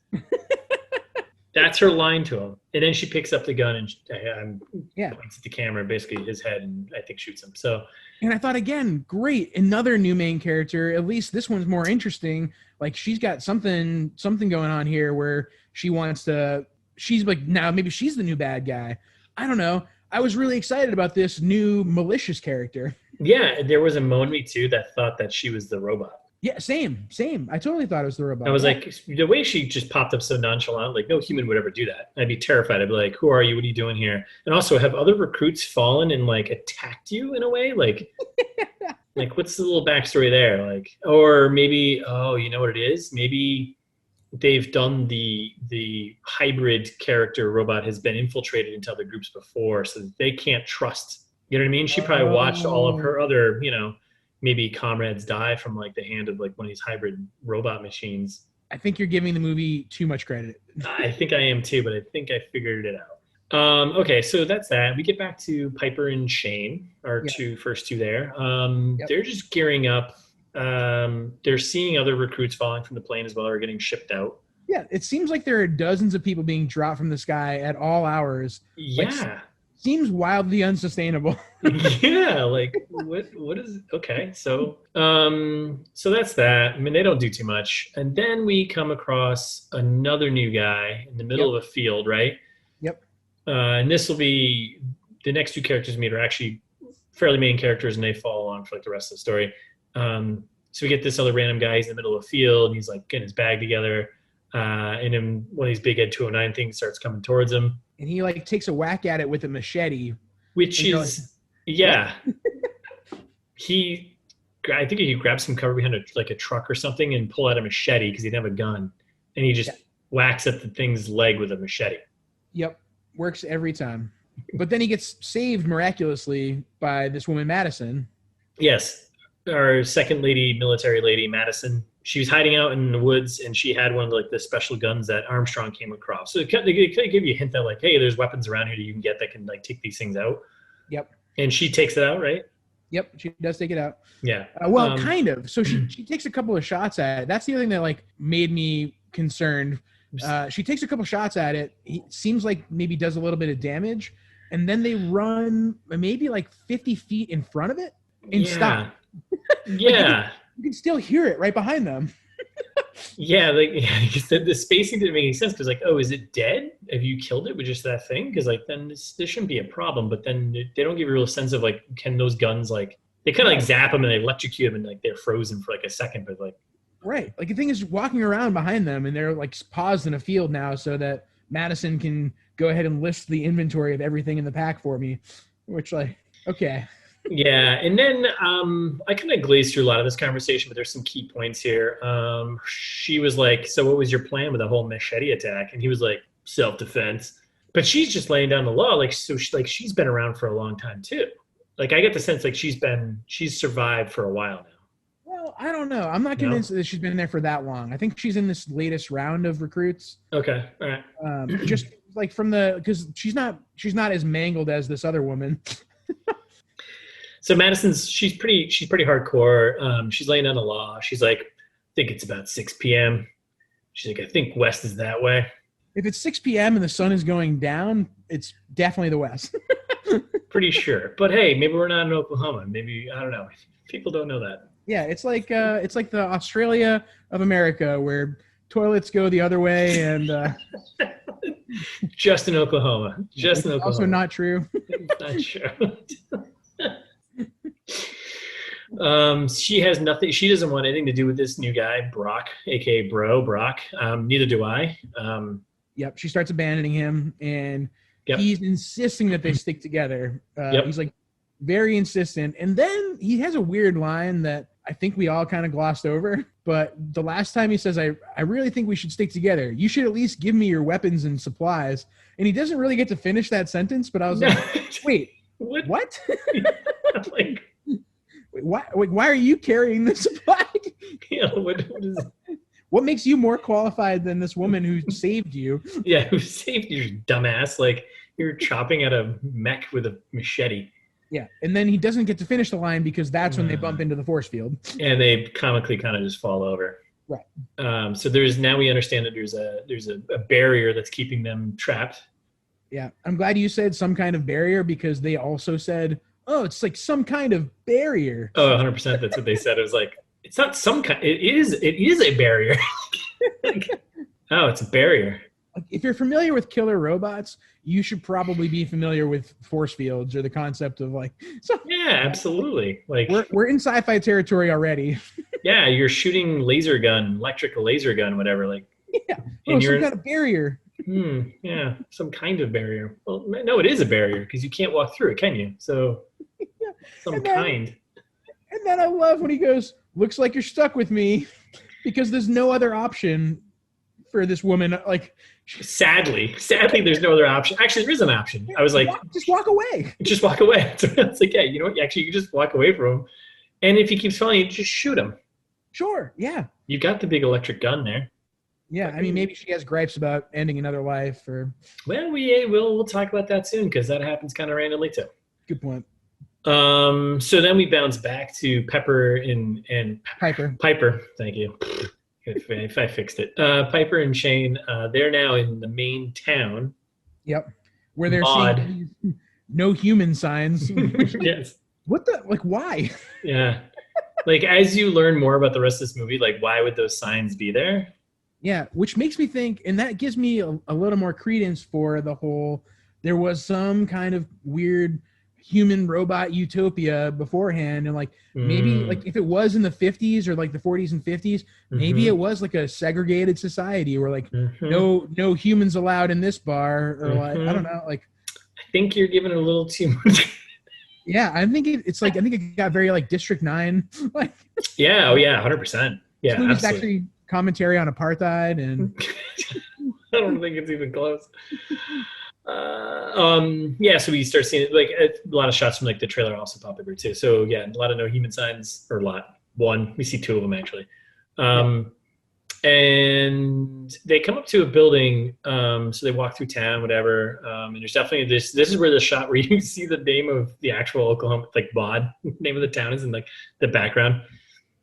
That's her line to him. And then she picks up the gun and points at the camera, basically his head, and I think shoots him. So, and I thought, again, great, another new main character. At least this one's more interesting. Like, she's got something going on here where she wants to. She's like, now maybe she's the new bad guy. I don't know. I was really excited about this new malicious character. Yeah, there was a moment me too that thought that she was the robot. Yeah, same. I totally thought it was the robot. I was like, the way she just popped up so nonchalant, like no human would ever do that. I'd be terrified. I'd be like, who are you? What are you doing here? And also, have other recruits fallen and like attacked you in a way? Like, like what's the little backstory there? Like, or maybe, oh, you know what it is? Maybe they've done the hybrid character robot has been infiltrated into other groups before, so that they can't trust. You know what I mean? She probably watched all of her other, maybe comrades die from like the hand of like one of these hybrid robot machines. I think you're giving the movie too much credit. I think I am too, but I think I figured it out. Okay, so that's that. We get back to Piper and Shane, our first two there. They're just gearing up. They're seeing other recruits falling from the plane as well, or getting shipped out. Yeah, it seems like there are dozens of people being dropped from the sky at all hours. Yeah. Like, seems wildly unsustainable. Yeah, like what is okay? So that's that. I mean, they don't do too much, and then we come across another new guy in the middle of a field, right? Yep. And this will be the next two characters we meet are actually fairly main characters, and they follow along for like the rest of the story. So we get this other random guy. He's in the middle of a field, and he's like getting his bag together. And then one of these big Ed 209 things starts coming towards him. And he like takes a whack at it with a machete. Which is, I think he grabs some cover behind a truck or something and pull out a machete because he didn't have a gun. And he just whacks at the thing's leg with a machete. Yep. Works every time. But then he gets saved miraculously by this woman, Madison. Yes. Our second military lady, Madison. She was hiding out in the woods, and she had one of like the special guns that Armstrong came across. So they could give you a hint that like, hey, there's weapons around here that you can get that can like take these things out. Yep. And she takes it out, right? Yep, she does take it out. Yeah. Kind of. So she takes a couple of shots at it. That's the other thing that like made me concerned. She takes a couple shots at it. He seems like maybe does a little bit of damage, and then they run maybe like 50 feet in front of it and stop. Yeah. You can still hear it right behind them. Yeah, like the spacing didn't make any sense because like, oh, is it dead? Have you killed it with just that thing? Because like then this shouldn't be a problem. But then they don't give you a real sense of like, can those guns like they kind of like zap them and they electrocute them and like they're frozen for like a second, but like right, like the thing is walking around behind them and they're like paused in a field now so that Madison can go ahead and list the inventory of everything in the pack for me, which like okay. Yeah, and then I kind of glazed through a lot of this conversation, but there's some key points here. She was like, "So what was your plan with the whole machete attack?" And he was like, "Self-defense." But she's just laying down the law, like so. She's been around for a long time too. Like I get the sense like she's survived for a while now. Well, I don't know. I'm not convinced that she's been there for that long. I think she's in this latest round of recruits. Okay, all right. Just like because she's not as mangled as this other woman. So she's pretty hardcore. She's laying down the law. She's like, I think it's about 6 p.m. She's like, I think west is that way. If it's 6 p.m. and the sun is going down, it's definitely the west. Pretty sure. But hey, maybe we're not in Oklahoma. Maybe, I don't know. People don't know that. Yeah, it's like the Australia of America where toilets go the other way and just in Oklahoma. Just in Oklahoma. Also not true. Not true. She has nothing. She doesn't want anything to do with this new guy, Brock, aka Bro Brock. Neither do I. Yep. She starts abandoning him, and he's insisting that they stick together. He's like very insistent, and then he has a weird line that I think we all kind of glossed over. But the last time he says, "I really think we should stick together. You should at least give me your weapons and supplies." And he doesn't really get to finish that sentence. But I was like, "Wait, what?" Like, why are you carrying the supply? What makes you more qualified than this woman who saved you? Yeah, who saved you, dumbass? Like you're chopping at a mech with a machete. Yeah, and then he doesn't get to finish the line because that's when they bump into the force field. And they comically kind of just fall over. Right. So now we understand that there's a barrier that's keeping them trapped. Yeah, I'm glad you said some kind of barrier because they also said, "Oh, it's like some kind of barrier." Oh, 100%. That's what they said. It was like, it's not some kind. It is a barrier. Like, oh, it's a barrier. If you're familiar with killer robots, you should probably be familiar with force fields or the concept of like. So, yeah, absolutely. Like we're in sci-fi territory already. Yeah, you're shooting electric laser gun, whatever. Like yeah, some kind of barrier. Yeah, some kind of barrier. Well, no, it is a barrier because you can't walk through it, can you? So some kind. And then I love when he goes, "Looks like you're stuck with me," because there's no other option for this woman. Like, sadly, there's no other option. Actually, there is an option. I was like, just walk away. Just walk away. So it's like, yeah, you know what? Actually, you can just walk away from him, and if he keeps following you, just shoot him. Sure. Yeah. You got the big electric gun there. Yeah, I mean, maybe she has gripes about ending another life, or. Well, we'll talk about that soon because that happens kind of randomly too. Good point. So then we bounce back to Pepper and Piper. Piper, thank you. If I fixed it, Piper and Shane, they're now in the main town. Yep, where they're seeing no human signs. Yes. What the? Like, why? Yeah. Like, as you learn more about the rest of this movie, like, why would those signs be there? Yeah, which makes me think, and that gives me a little more credence for the whole, there was some kind of weird human robot utopia beforehand. And like, maybe like if it was in the 50s or like the 40s and 50s, maybe it was like a segregated society where like no humans allowed in this bar or like, I don't know. Like, I think you're giving it a little too much. Yeah, I think it's like, I think it got very like District 9. Like, yeah, 100%. Yeah, this movie's actually commentary on apartheid, and I don't think it's even close. Yeah, so we start seeing like a lot of shots from like the trailer also pop over too. So yeah, a lot of no human signs, or one. We see two of them actually. And they come up to a building, so they walk through town, whatever. And there's definitely this is where the shot where you see the name of the actual Oklahoma, like Bod, name of the town is in like the background,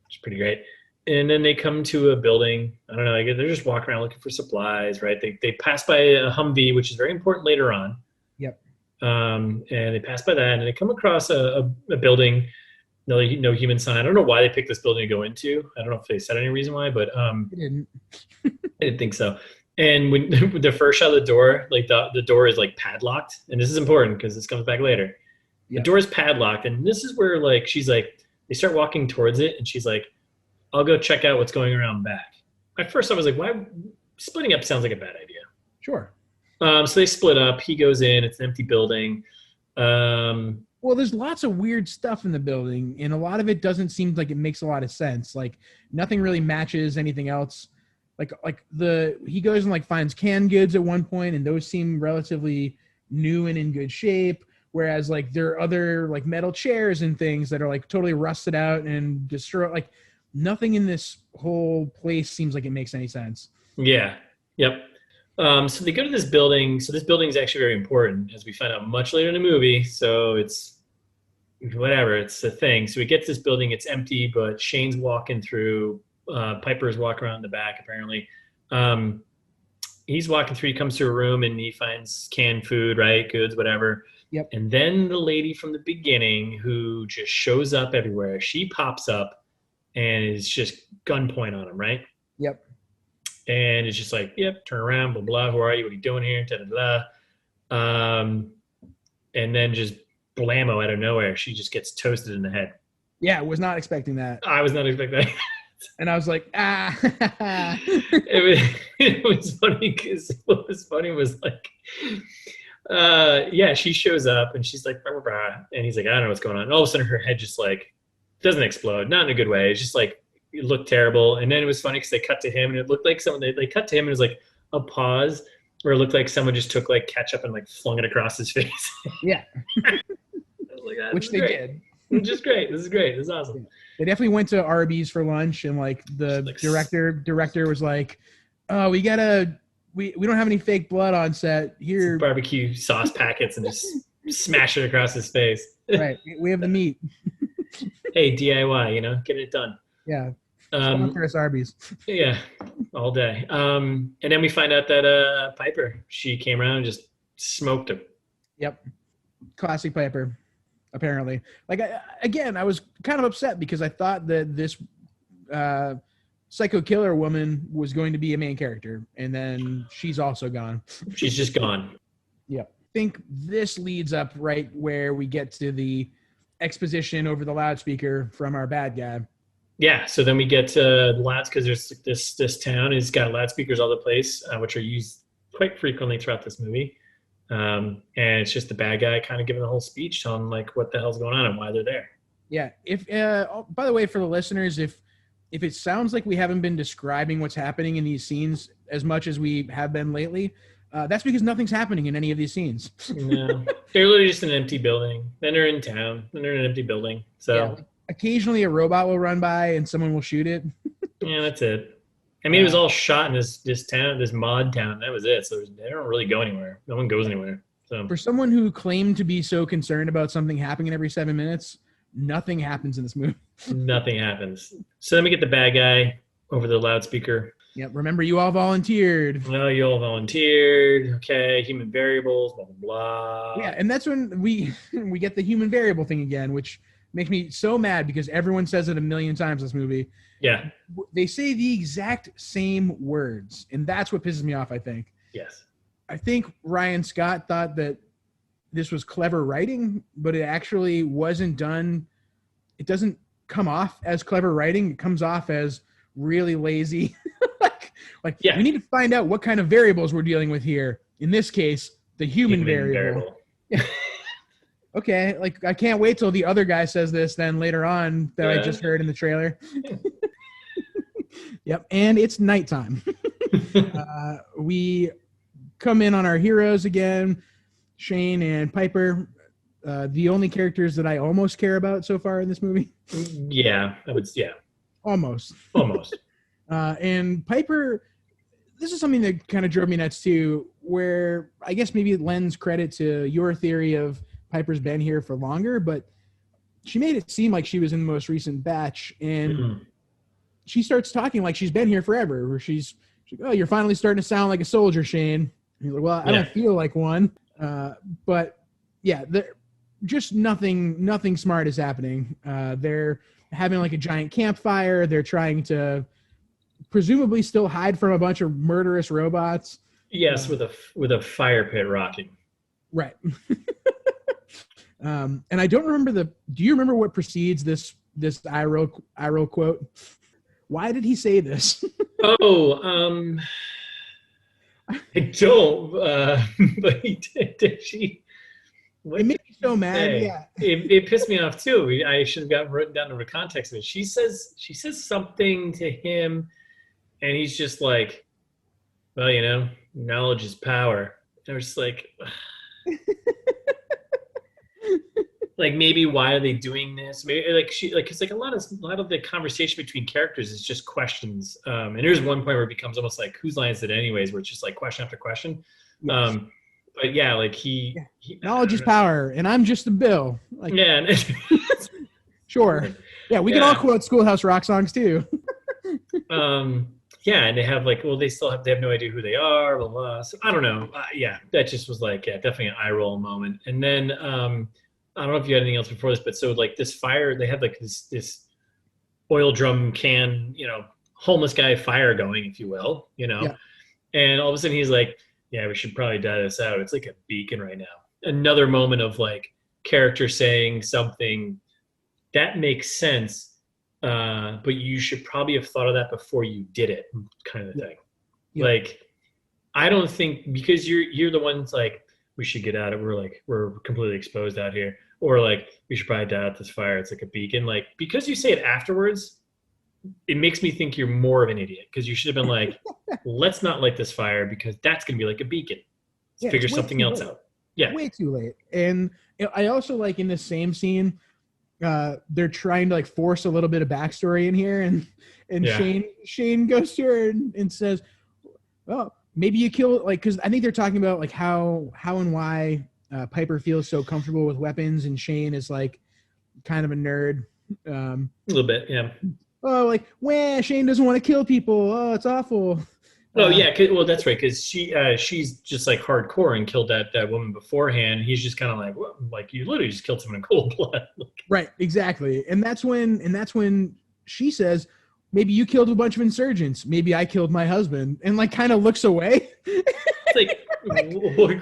which is pretty great. And then they come to a building. I don't know. They're just walking around looking for supplies, right? They pass by a Humvee, which is very important later on. Yep. And they pass by that, and they come across a building. No human sign. I don't know why they picked this building to go into. I don't know if they said any reason why, but It didn't. I didn't think so. And when the first shot of the door, like the door is like padlocked, and this is important because this comes back later. The door is padlocked, and this is where like she's like they start walking towards it, and she's like, "I'll go check out what's going around back." At first, I was like, "Why splitting up sounds like a bad idea." Sure. So they split up. He goes in. It's an empty building. Well, there's lots of weird stuff in the building, and a lot of it doesn't seem like it makes a lot of sense. Like nothing really matches anything else. He goes and like finds canned goods at one point, and those seem relatively new and in good shape. Whereas like there are other like metal chairs and things that are like totally rusted out and destroyed. Like nothing in this whole place seems like it makes any sense. Yeah. Yep. So they go to this building. So this building is actually very important, as we find out much later in the movie. So it's whatever, it's a thing. So we get to this building. It's empty, but Shane's walking through. Piper's walking around the back, apparently. He's walking through. He comes to a room, and he finds canned food, right? Goods, whatever. Yep. And then the lady from the beginning, who just shows up everywhere, she pops up and is just gunpoint on him, right? Yep. And it's just like, yep, turn around, blah, blah, who are you? What are you doing here? Da, da, da. And then just blammo out of nowhere, she just gets toasted in the head. Yeah, was not expecting that. I was not expecting that. And I was like, it was funny because what was funny was like, she shows up and she's like, brah, brah, and he's like, I don't know what's going on. And all of a sudden her head just like doesn't explode, not in a good way. It's just like, it looked terrible. And then it was funny because they cut to him and it looked like they cut to him and it was like a pause where it looked like someone just took like ketchup and like flung it across his face. Yeah. Like, which they did. Which is great. This is great. This is awesome. They definitely went to Arby's for lunch, and like the director was like, "Oh, we don't have any fake blood on set here. Some barbecue sauce packets and just smash it across his face." Right. We have the meat. Hey, DIY, get it done. Yeah. Sponsor us Arby's. Yeah, all day. And then we find out that Piper, she came around and just smoked him. Yep. Classic Piper. Apparently, like I was kind of upset because I thought that this psycho killer woman was going to be a main character, and then she's also gone. She's just gone. Yeah, I think this leads up right where we get to the exposition over the loudspeaker from our bad guy. Yeah, so then we get to the louds because there's this town has got loudspeakers all the place, which are used quite frequently throughout this movie. And it's just the bad guy kind of giving the whole speech telling like what the hell's going on and why they're there. Yeah. If by the way, for the listeners, if it sounds like we haven't been describing what's happening in these scenes as much as we have been lately, that's because nothing's happening in any of these scenes. No, they're literally just an empty building. Then they're in town. Then they're in an empty building. So yeah, occasionally a robot will run by and someone will shoot it. Yeah, that's it. I mean, it was all shot in this town, this mod town. That was it. So they don't really go anywhere. No one goes anywhere. So for someone who claimed to be so concerned about something happening every 7 minutes, nothing happens in this movie. Nothing happens. So then we get the bad guy over the loudspeaker. Yep. Remember, you all volunteered. Well, you all volunteered. Okay. Human variables, blah, blah, blah. Yeah. And that's when we get the human variable thing again, which makes me so mad because everyone says it a million times in this movie. Yeah. They say the exact same words, and that's what pisses me off, I think. Yes. I think Ryan Scott thought that this was clever writing, but it actually wasn't done. It doesn't come off as clever writing. It comes off as really lazy. like yeah. We need to find out what kind of variables we're dealing with here. In this case, the human variable. Okay, like I can't wait till the other guy says this then later on that I just heard in the trailer. Yep, and it's nighttime. We come in on our heroes again, Shane and Piper, the only characters that I almost care about so far in this movie. Yeah, Almost. And Piper, this is something that kind of drove me nuts too, where I guess maybe it lends credit to your theory of Piper's been here for longer, but she made it seem like she was in the most recent batch, and she starts talking like she's been here forever, where she's like, oh, you're finally starting to sound like a soldier, Shane. And he's like, well, I don't feel like one. But yeah, just nothing smart is happening. They're having like a giant campfire. They're trying to presumably still hide from a bunch of murderous robots. Yes, with a fire pit rocking. Right. And I don't remember do you remember what precedes this eye roll quote? Why did he say this? I don't, but he did. It made me so mad. Yeah. It pissed me off too. I should have gotten written down the context of it. She says something to him, and he's just like, well, knowledge is power. And I was just like, like, maybe why are they doing this? Maybe it's like a lot of the conversation between characters is just questions. And there's one point where it becomes almost like, whose line is it anyways? Where it's just like question after question. Yes. But yeah, like he knowledge is power, and I'm just a bill. Like, yeah. Sure. Yeah, we can all quote Schoolhouse Rock songs too. Yeah, and they have like, well, they have no idea who they are, blah blah. So I don't know. Yeah, that just was like, definitely an eye roll moment. And then I don't know if you had anything else before this, but so like this fire, they had like this oil drum can, homeless guy fire going, if you will, Yeah. And all of a sudden he's like, yeah, we should probably die this out. It's like a beacon right now. Another moment of like character saying something that makes sense, but you should probably have thought of that before you did it, kind of thing. Yeah. Like, I don't think, because you're the ones like, we should get out of it. We're completely exposed out here. Or like, we should probably die out this fire. It's like a beacon. Like, because you say it afterwards, it makes me think you're more of an idiot, because you should have been like, let's not light this fire because that's going to be like a beacon. Figure something else out. Yeah. Way too late. And I also like in the same scene, they're trying to like force a little bit of backstory in here. And Shane goes to her and says, well, maybe you kill, like, because I think they're talking about like how and why Piper feels so comfortable with weapons, and Shane is like kind of a nerd. A little bit, yeah. Oh, like, Shane doesn't want to kill people. Oh, it's awful. Oh yeah, well that's right, because she's just like hardcore and killed that woman beforehand. He's just kind of like, well, like, you literally just killed someone in cold blood. Right, exactly, and that's when she says, maybe you killed a bunch of insurgents. Maybe I killed my husband, and like kind of looks away. It's like, what?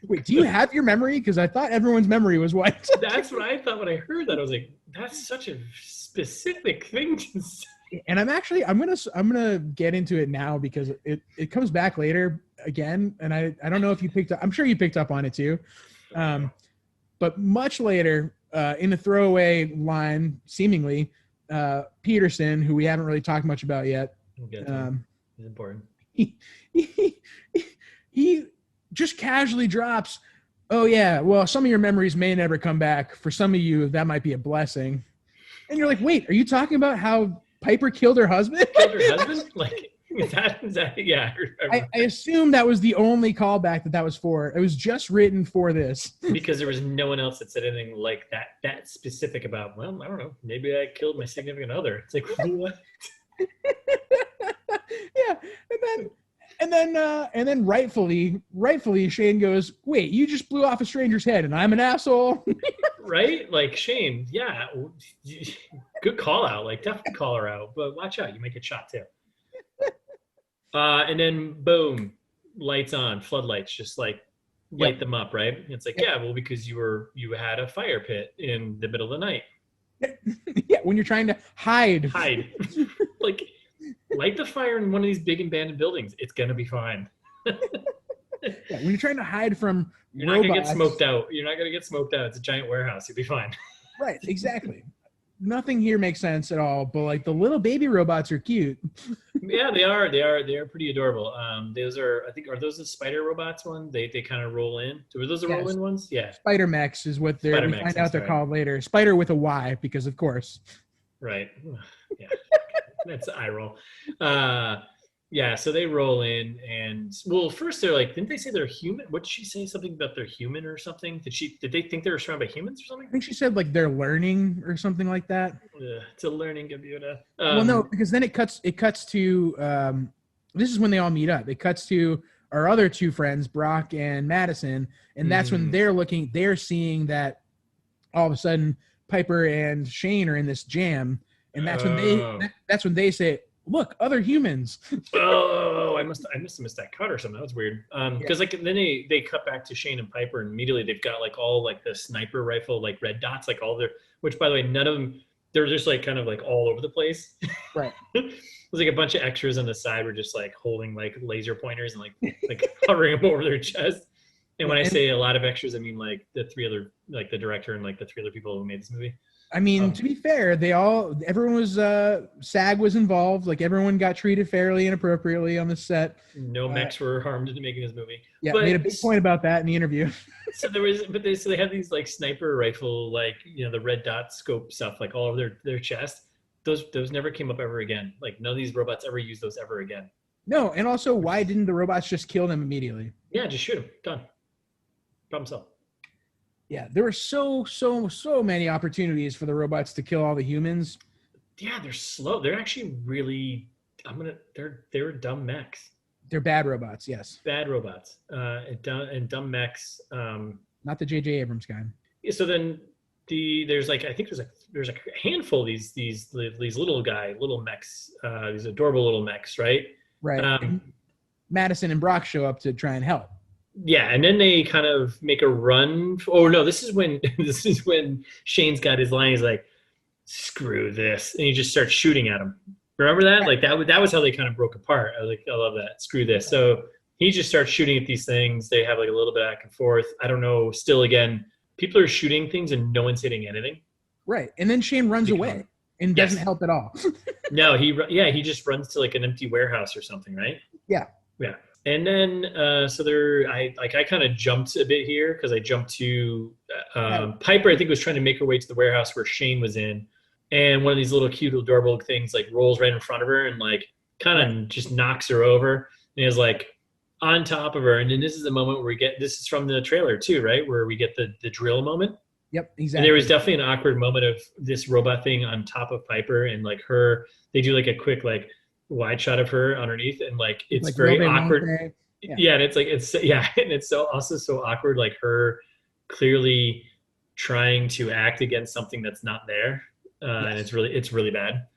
Wait, do you have your memory? Because I thought everyone's memory was wiped. That's what I thought when I heard that. I was like, that's such a specific thing to say. And I'm gonna get into it now because it comes back later again, and I don't know if you picked up. I'm sure you picked up on it too. But much later, in a throwaway line, seemingly, Peterson, who we haven't really talked much about yet, he's important. He just casually drops, oh yeah, well, some of your memories may never come back. For some of you, that might be a blessing. And you're like, wait, are you talking about how Piper killed her husband? Like, is that yeah. I assume that was the only callback that was for. It was just written for this. Because there was no one else that said anything like that specific about, well, I don't know, maybe I killed my significant other. It's like, what? Yeah, and then rightfully Shane goes, wait, you just blew off a stranger's head and I'm an asshole. Right? Like, Shane, yeah, good call out. Like, definitely call her out, but watch out, you might get shot too. And then boom, lights on, floodlights, just like light them up, right? It's like, yeah, well, because you had a fire pit in the middle of the night. Yeah, when you're trying to hide. Like, light the fire in one of these big abandoned buildings. It's gonna be fine. Yeah, when you're trying to hide from You're not gonna get smoked out. It's a giant warehouse. You'll be fine. Right, exactly. Nothing here makes sense at all, but like the little baby robots are cute. Yeah, they are. They are pretty adorable. Those are, I think, are those the spider robots one? They kind of roll in. Were those the roll in ones? Yeah. Spider mechs is what we find out they're called later. Spider with a Y, because of course. Right. Yeah. That's an eye roll. Yeah, so they roll in, and well, first they're like, didn't they say they're human? What did she say? Something about they're human or something? Did they think they were surrounded by humans or something? I think she said like they're learning or something like that. It's a learning computer. Well, no, because then it cuts to this is when they all meet up. It cuts to our other two friends, Brock and Madison, and that's when they're seeing that all of a sudden Piper and Shane are in this jam, and that's when they say, "Look, other humans." Oh, I must have missed that cut or something. That was weird. Because like then they cut back to Shane and Piper, and immediately they've got like all like the sniper rifle like red dots, like all their. Which by the way, none of them. They're just like kind of like all over the place. Right. There's like a bunch of extras on the side were just like holding like laser pointers and like hovering them over their chest. And when I say a lot of extras, I mean like the three other, like the director and like the three other people who made this movie. I mean, to be fair, everyone was, SAG was involved. Like everyone got treated fairly and appropriately on the set. No mechs were harmed in making this movie. Yeah, made a big point about that in the interview. So they had these like sniper rifle, like, you know, the red dot scope stuff, like all over their chest. Those never came up ever again. Like none of these robots ever used those ever again. No, and also why didn't the robots just kill them immediately? Yeah, just shoot them. Done. Problem solved. Yeah, there were so many opportunities for the robots to kill all the humans. Yeah, they're slow. They're actually really they're dumb mechs. They're bad robots, yes. Bad robots. And dumb mechs. Not the J.J. Abrams kind. So then there's like a handful of these little mechs, these adorable little mechs, right? Right. Madison and Brock show up to try and help. Yeah, and then they kind of make a run. Oh no, this is when Shane's got his line. He's like, "Screw this," and he just starts shooting at him. Remember that? Like that was how they kind of broke apart. I was like, I love that. Screw this. So he just starts shooting at these things. They have like a little bit back and forth. I don't know. Still, again, people are shooting things and no one's hitting anything. Right, and then Shane runs away and doesn't help at all. No, he just runs to like an empty warehouse or something, right? Yeah. Yeah. And then, I kind of jumped a bit here because I jumped to Piper. I think was trying to make her way to the warehouse where Shane was in, and one of these little cute, adorable things like rolls right in front of her and like kind of just knocks her over and is like on top of her. And then this is the moment where this is from the trailer too, right? Where we get the drill moment. Yep, exactly. And there was definitely an awkward moment of this robot thing on top of Piper and like her. They do like a quick like wide shot of her underneath and like it's like very awkward. Yeah, and it's so also so awkward, like her clearly trying to act against something that's not there. And it's really bad.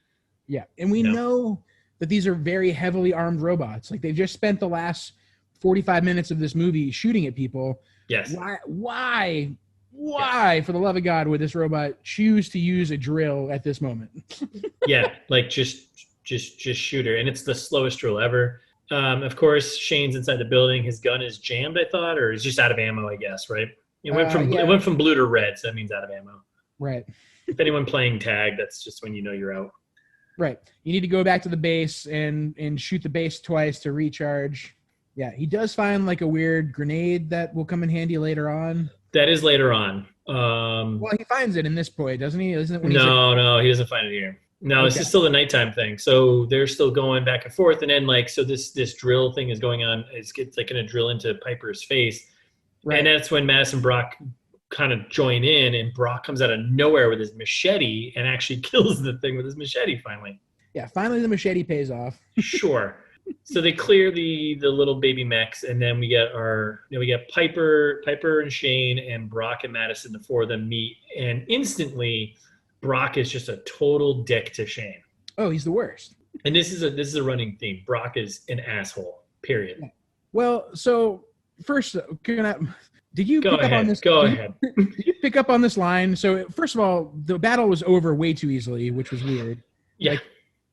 Yeah, and we know that these are very heavily armed robots. Like they've just spent the last 45 minutes of this movie shooting at people. Yes. Why for the love of God would this robot choose to use a drill at this moment? Yeah, like just shoot her, and it's the slowest drill ever. Of course, Shane's inside the building. His gun is jammed, I thought, or he's just out of ammo, I guess, right? It went from blue to red, so that means out of ammo. Right. If anyone playing tag, that's just when you know you're out. Right. You need to go back to the base and shoot the base twice to recharge. Yeah, he does find like a weird grenade that will come in handy later on. That is later on. Well, he finds it in this point, doesn't he? Isn't it? No, he doesn't find it here. No, This is still the nighttime thing. So they're still going back and forth. And then like, so this drill thing is going on. It's like going to drill into Piper's face. Right. And that's when Madison and Brock kind of join in, and Brock comes out of nowhere with his machete and actually kills the thing with his machete finally. Yeah, finally the machete pays off. Sure. So they clear the little baby mechs, and then we get Piper and Shane and Brock and Madison. The four of them meet, and instantly Brock is just a total dick to Shane. Oh, he's the worst. And this is a running theme. Brock is an asshole. Period. Well, so first, did you pick up on this? Go ahead. Did you pick up on this line? So first of all, the battle was over way too easily, which was weird. Yeah.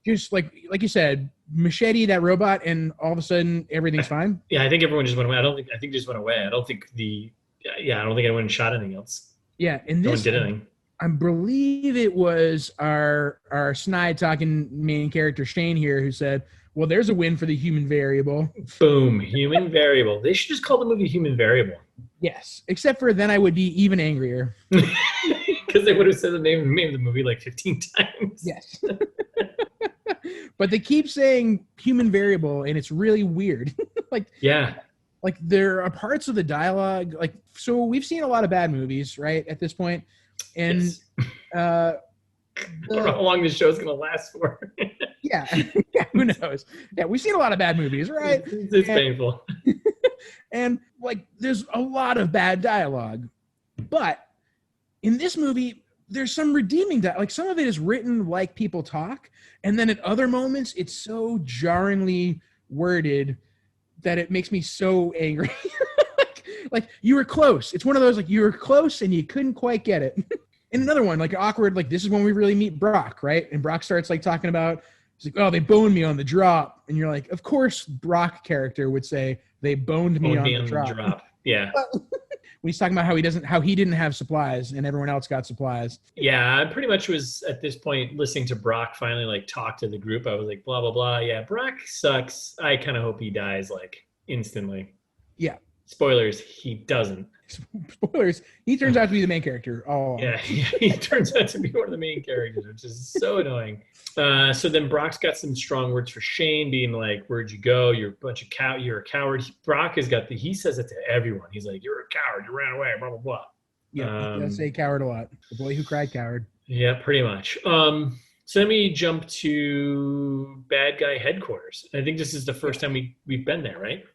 Just like you said, machete that robot, and all of a sudden everything's fine. Yeah, I think everyone just went away. I think just went away. I don't think anyone shot anything else. Yeah, and no one did anything. I believe it was our snide talking main character Shane here who said, "Well, there's a win for the human variable." Boom, human variable. They should just call the movie Human Variable. Yes, except for then I would be even angrier. Because they would have said the name of the movie like 15 times. Yes. But they keep saying human variable, and it's really weird. Like there are parts of the dialogue, like, so we've seen a lot of bad movies, right, at this point. And yes. I don't know how long this show's going to last for. Yeah. Yeah, who knows? Yeah, we've seen a lot of bad movies, right? It's painful. And like, there's a lot of bad dialogue, but in this movie, there's some redeeming like some of it is written like people talk, and then at other moments, it's so jarringly worded that it makes me so angry. like you were close. It's one of those like you were close and you couldn't quite get it. And another one, like awkward, like this is when we really meet Brock, right? And Brock starts like talking about, he's like, oh, they boned me on the drop. And you're like, of course, Brock character would say they boned me on the drop. Yeah. When he's talking about how he didn't have supplies and everyone else got supplies. Yeah, I pretty much was at this point listening to Brock finally like talk to the group. I was like, blah, blah, blah. Yeah, Brock sucks. I kind of hope he dies like instantly. Yeah. Spoilers, he doesn't. Spoilers, he turns out to be the main character. Oh. Yeah, he turns out to be one of the main characters, which is so annoying. So then Brock's got some strong words for Shane, being like, where'd you go? You're a bunch of you're a coward. Brock has got he says it to everyone. He's like, you're a coward. You ran away, blah, blah, blah. Yeah, he does say coward a lot. The boy who cried coward. Yeah, pretty much. So let me jump to bad guy headquarters. I think this is the first time we've been there, right?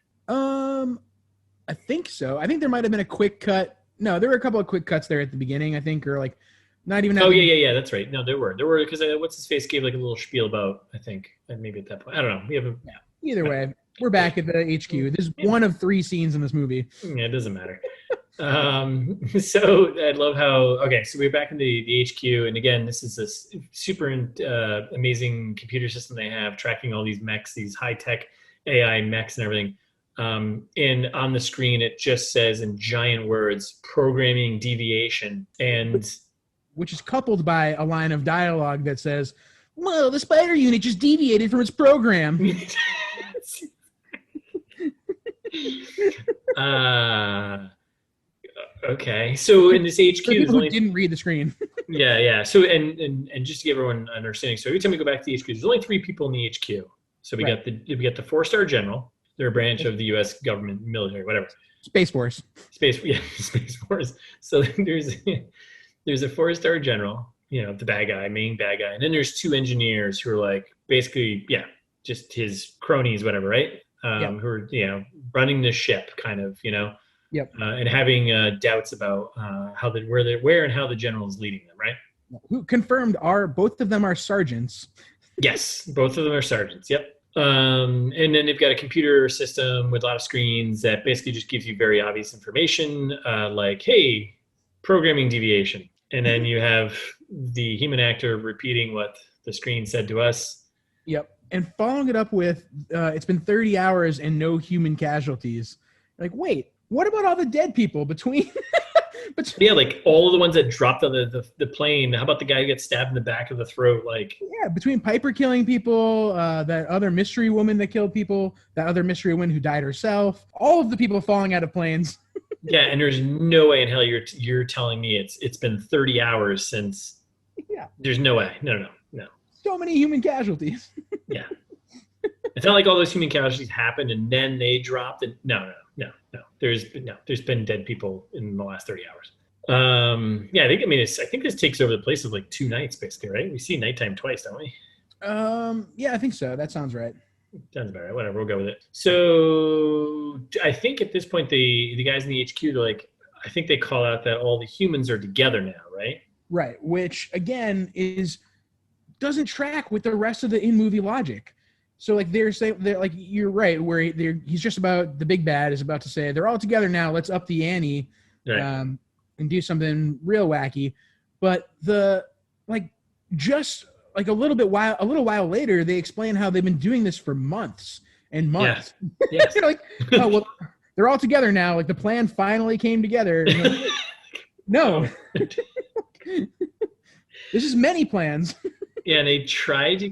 I think so. I think there might have been a quick cut. No, there were a couple of quick cuts there at the beginning, I think, or like not even. Yeah. That's right. No, there were because what's his face gave like a little spiel about, I think, and maybe at that point, I don't know. We have Either way, we're back at the HQ. There's one of 3 scenes in this movie. Yeah, it doesn't matter. So I love how, so we're back in the HQ. And again, this is this super amazing computer system they have tracking all these mechs, these high-tech AI mechs and everything. And on the screen, it just says in giant words, programming deviation. And which is coupled by a line of dialogue that says, well, the spider unit just deviated from its program. Okay. So in this HQ, people who didn't read the screen. Yeah. So and just to give everyone an understanding, so every time we go back to the HQ, there's only 3 people in the HQ. So we got the 4-star general. They're a branch of the U.S. government, military, whatever. Space Force. Space Force. So there's a 4-star general, the main bad guy, and then there's 2 engineers who are like basically, just his cronies, whatever, right? Who are running the ship, kind of, Yep. And having doubts about where and how the general is leading them, right? Who confirmed both of them are sergeants. Yes, both of them are sergeants. Yep. And then they've got a computer system with a lot of screens that basically just gives you very obvious information, like, hey, programming deviation. And then you have the human actor repeating what the screen said to us. Yep. And following it up with, it's been 30 hours and no human casualties. Like, wait, what about all the dead people between... Yeah, like all of the ones that dropped on the plane. How about the guy who gets stabbed in the back of the throat? Like, yeah, between Piper killing people, that other mystery woman that killed people, that other mystery woman who died herself, all of the people falling out of planes. Yeah, and there's no way in hell you're telling me it's been 30 hours since. Yeah. There's no way. No. So many human casualties. Yeah. It's not like all those human casualties happened and then they dropped. And no. There's been dead people in the last 30 hours. I think this takes over the place of like 2 nights, basically, right? We see nighttime twice, don't we? Yeah, I think so. That sounds right. Sounds about right. Whatever, we'll go with it. So I think at this point, the guys in the HQ, they're like, I think they call out that all the humans are together now, right? Right, which again doesn't track with the rest of the in-movie logic. So like they're like, you're right, where he's just about, the big bad is about to say they're all together now, let's up the ante, right, and do something real wacky. But just like a little while later, they explain how they've been doing this for months and months. Yes. They're like, oh well, they're all together now. Like the plan finally came together. Like, no, this is many plans. Yeah, and they tried to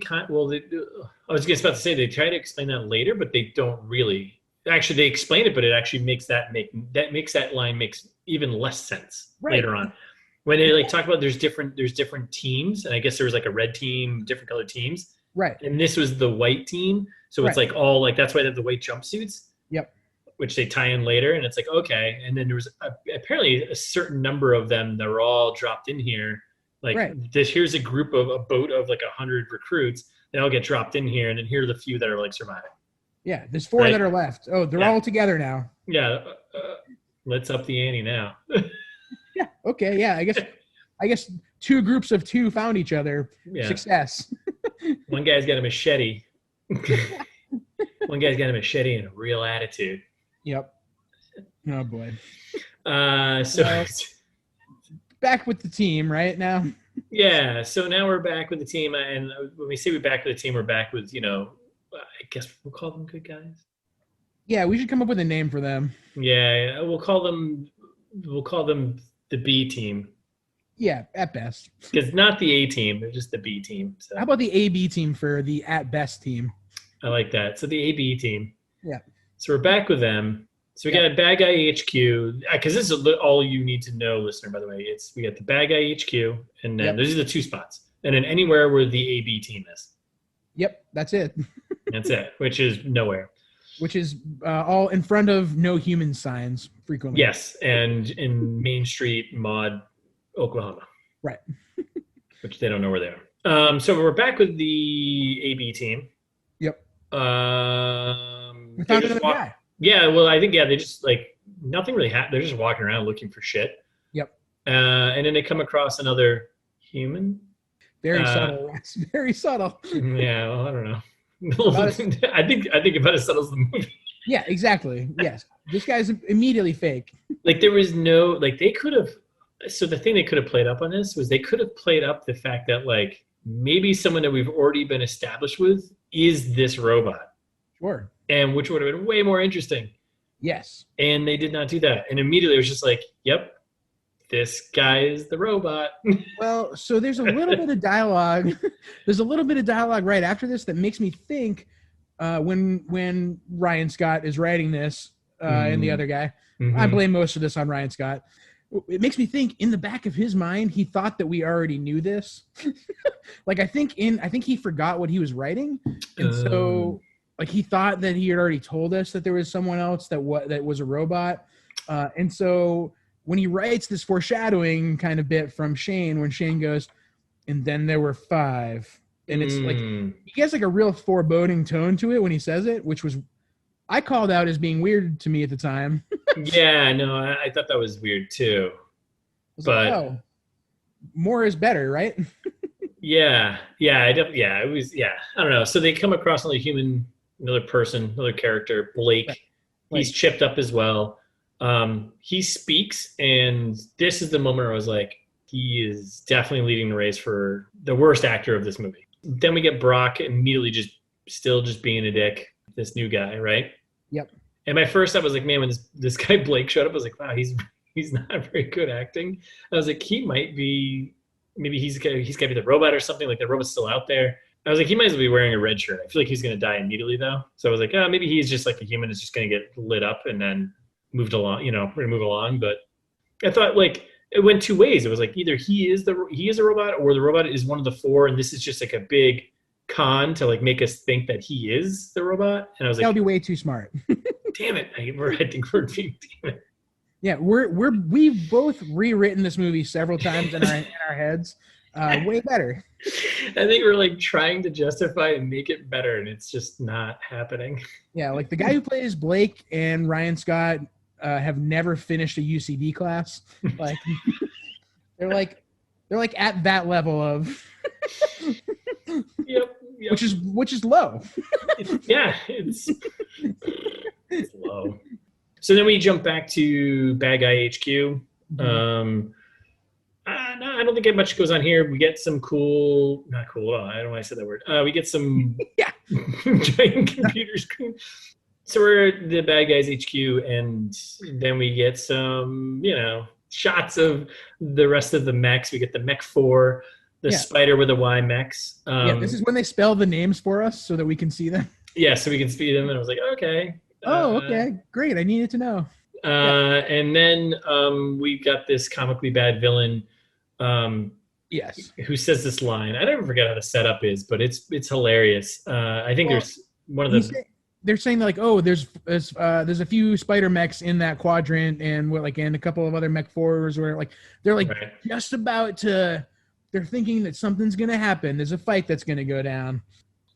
I was just about to say they try to explain that later, but they don't really. Actually, they explain it, but it actually makes that line makes even less sense later on. When they like talk about there's different teams, and I guess there was like a red team, different colored teams. Right. And this was the white team, so it's like all like that's why they have the white jumpsuits. Yep. Which they tie in later, and it's like okay, and then there was apparently a certain number of them that were all dropped in here. Like here's a boat of like 100 recruits. they all get dropped in here, and then here are the few that are like surviving. Yeah, there's 4 that are left. Oh, they're all together now. Yeah, let's up the ante now. Yeah. Okay. Yeah. I guess 2 groups of 2 found each other. Yeah. Success. One guy's got a machete. One guy's got a machete and a real attitude. Yep. Oh boy. So back with the team right now. Yeah. So now we're back with the team, and when we say we're back with the team, we're back with I guess we'll call them good guys. Yeah, we should come up with a name for them. Yeah, we'll call them the B team. Yeah, at best. Because not the A team, they're just the B team. So. How about the AB team for the at best team? I like that. So the AB team. Yeah. So we're back with them. So we got a Bad Guy HQ, because this is all you need to know, listener, by the way. We got the Bad Guy HQ, and then those are the 2 spots. And then anywhere where the AB team is. Yep, that's it. That's it, which is nowhere. Which is all in front of no human signs frequently. Yes, and in Main Street, Maud, Oklahoma. Right. Which they don't know where they are. So we're back with the AB team. Yep. We found another guy. Yeah, well, I think, they just, nothing really happened. They're just walking around looking for shit. Yep. And then they come across another human. Very subtle, Rex. Very subtle. Yeah, well, I don't know. I think about as subtle as the movie. Yeah, exactly. Yes. This guy's immediately fake. There was no, they could have, so the thing they could have played up on this was they could have played up the fact that, maybe someone that we've already been established with is this robot. Sure. And which would have been way more interesting. Yes. And they did not do that. And immediately it was just yep, this guy is the robot. Well, so there's a little bit of dialogue. There's a little bit of dialogue right after this that makes me think when Ryan Scott is writing this and the other guy, I blame most of this on Ryan Scott. It makes me think in the back of his mind, he thought that we already knew this. I think he forgot what he was writing. And so he thought that he had already told us that there was someone else that was a robot. And so when he writes this foreshadowing kind of bit from Shane, when Shane goes, and then there were 5, and it's he has a real foreboding tone to it when he says it, which was I called out as being weird to me at the time. Yeah, no, I thought that was weird too. But more is better, right? yeah, it was. Yeah, I don't know. So they come across another person, another character, Blake. Right. He's chipped up as well. He speaks, and this is the moment where I was like, he is definitely leading the race for the worst actor of this movie. Then we get Brock immediately just being a dick, this new guy, right? Yep. And my first thought was like, man, when this guy Blake showed up, I was like, wow, he's not very good acting. I was like, he might be, maybe he's got to be the robot or something, the robot's still out there. I was like, he might as well be wearing a red shirt. I feel like he's going to die immediately though. So I was like, maybe he's just a human is just going to get lit up and then moved along, we're going to move along. But I thought it went 2 ways. It was either he is a robot or the robot is one of the 4. And this is just a big con to make us think that he is the robot. And I was that would be way too smart. Damn it. I think we're being, damn it. Yeah. We've both rewritten this movie several times in our heads. Way better. I think we're trying to justify and make it better, and it's just not happening. Yeah, the guy who plays Blake and Ryan Scott have never finished a UCD class. They're at that level of. Yep. Which is low. It's low. So then we jump back to Bad Guy HQ. Mm-hmm. No, I don't think much goes on here. We get some not cool at all. I don't know why I said that word. We get some giant computer screen. So we're at the Bad Guys HQ, and then we get some, shots of the rest of the mechs. We get the Mech 4, the Spider with a Y mechs. This is when they spell the names for us so that we can see them. Yeah, so we can see them, and I was like, okay. Okay, great. I needed to know. And then we got this comically bad villain. Who says this line? I don't forget how the setup is, but it's hilarious. I think there's one of the. They're saying there's a few spider mechs in that quadrant, and and a couple of other mech 4s where they're right. Just about to. They're thinking that something's gonna happen. There's a fight that's gonna go down.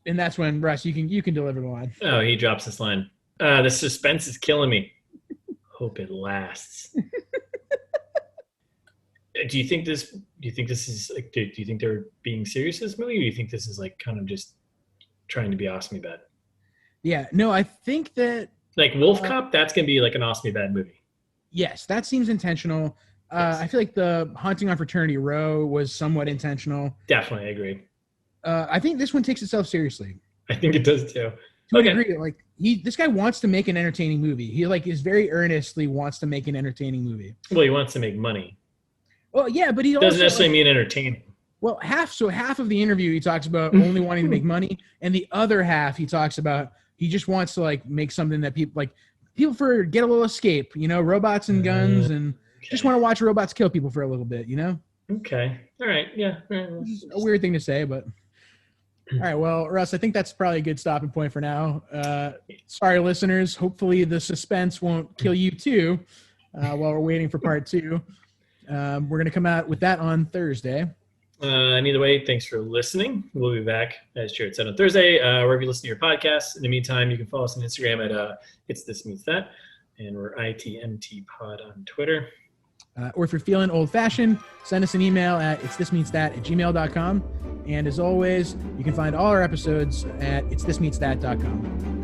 And that's when, Russ, you can deliver the line. Oh, he drops this line. The suspense is killing me. Hope it lasts. Do you think this is like? Do you think they're being serious in this movie, or do you think this is like kind of just trying to be Awesome Bad? Yeah, no, I think that Like Wolf Cop, that's gonna be like an Awesome Bad movie. yes, that seems intentional. Yes. I feel like the Haunting on Fraternity Row was somewhat intentional. Definitely, I agree. I think this one takes itself seriously. I think it does too. To a degree, like this guy wants to make an entertaining movie. He like is very earnestly wants to make an entertaining movie. Well, he wants to make money. Well, yeah, but he Doesn't also necessarily mean entertaining. well half of the interview he talks about only wanting to make money, and the other half he talks about he just wants to like make something that people get a little escape, robots and guns, and just want to watch robots kill people for a little bit, Okay. All right. Yeah. It's a weird thing to say, but all right. Well, Russ, I think that's probably a good stopping point for now. Sorry, listeners. Hopefully the suspense won't kill you too while we're waiting for part 2. We're going to come out with that on Thursday. And either way, thanks for listening. We'll be back, as Jared said, on Thursday, wherever you listen to your podcasts. In the meantime, you can follow us on Instagram at It's This Meets That, and we're ITMT Pod on Twitter. Or if you're feeling old-fashioned, send us an email at itsthismeetsthat@gmail.com. And as always, you can find all our episodes at itsthismeetsthat.com.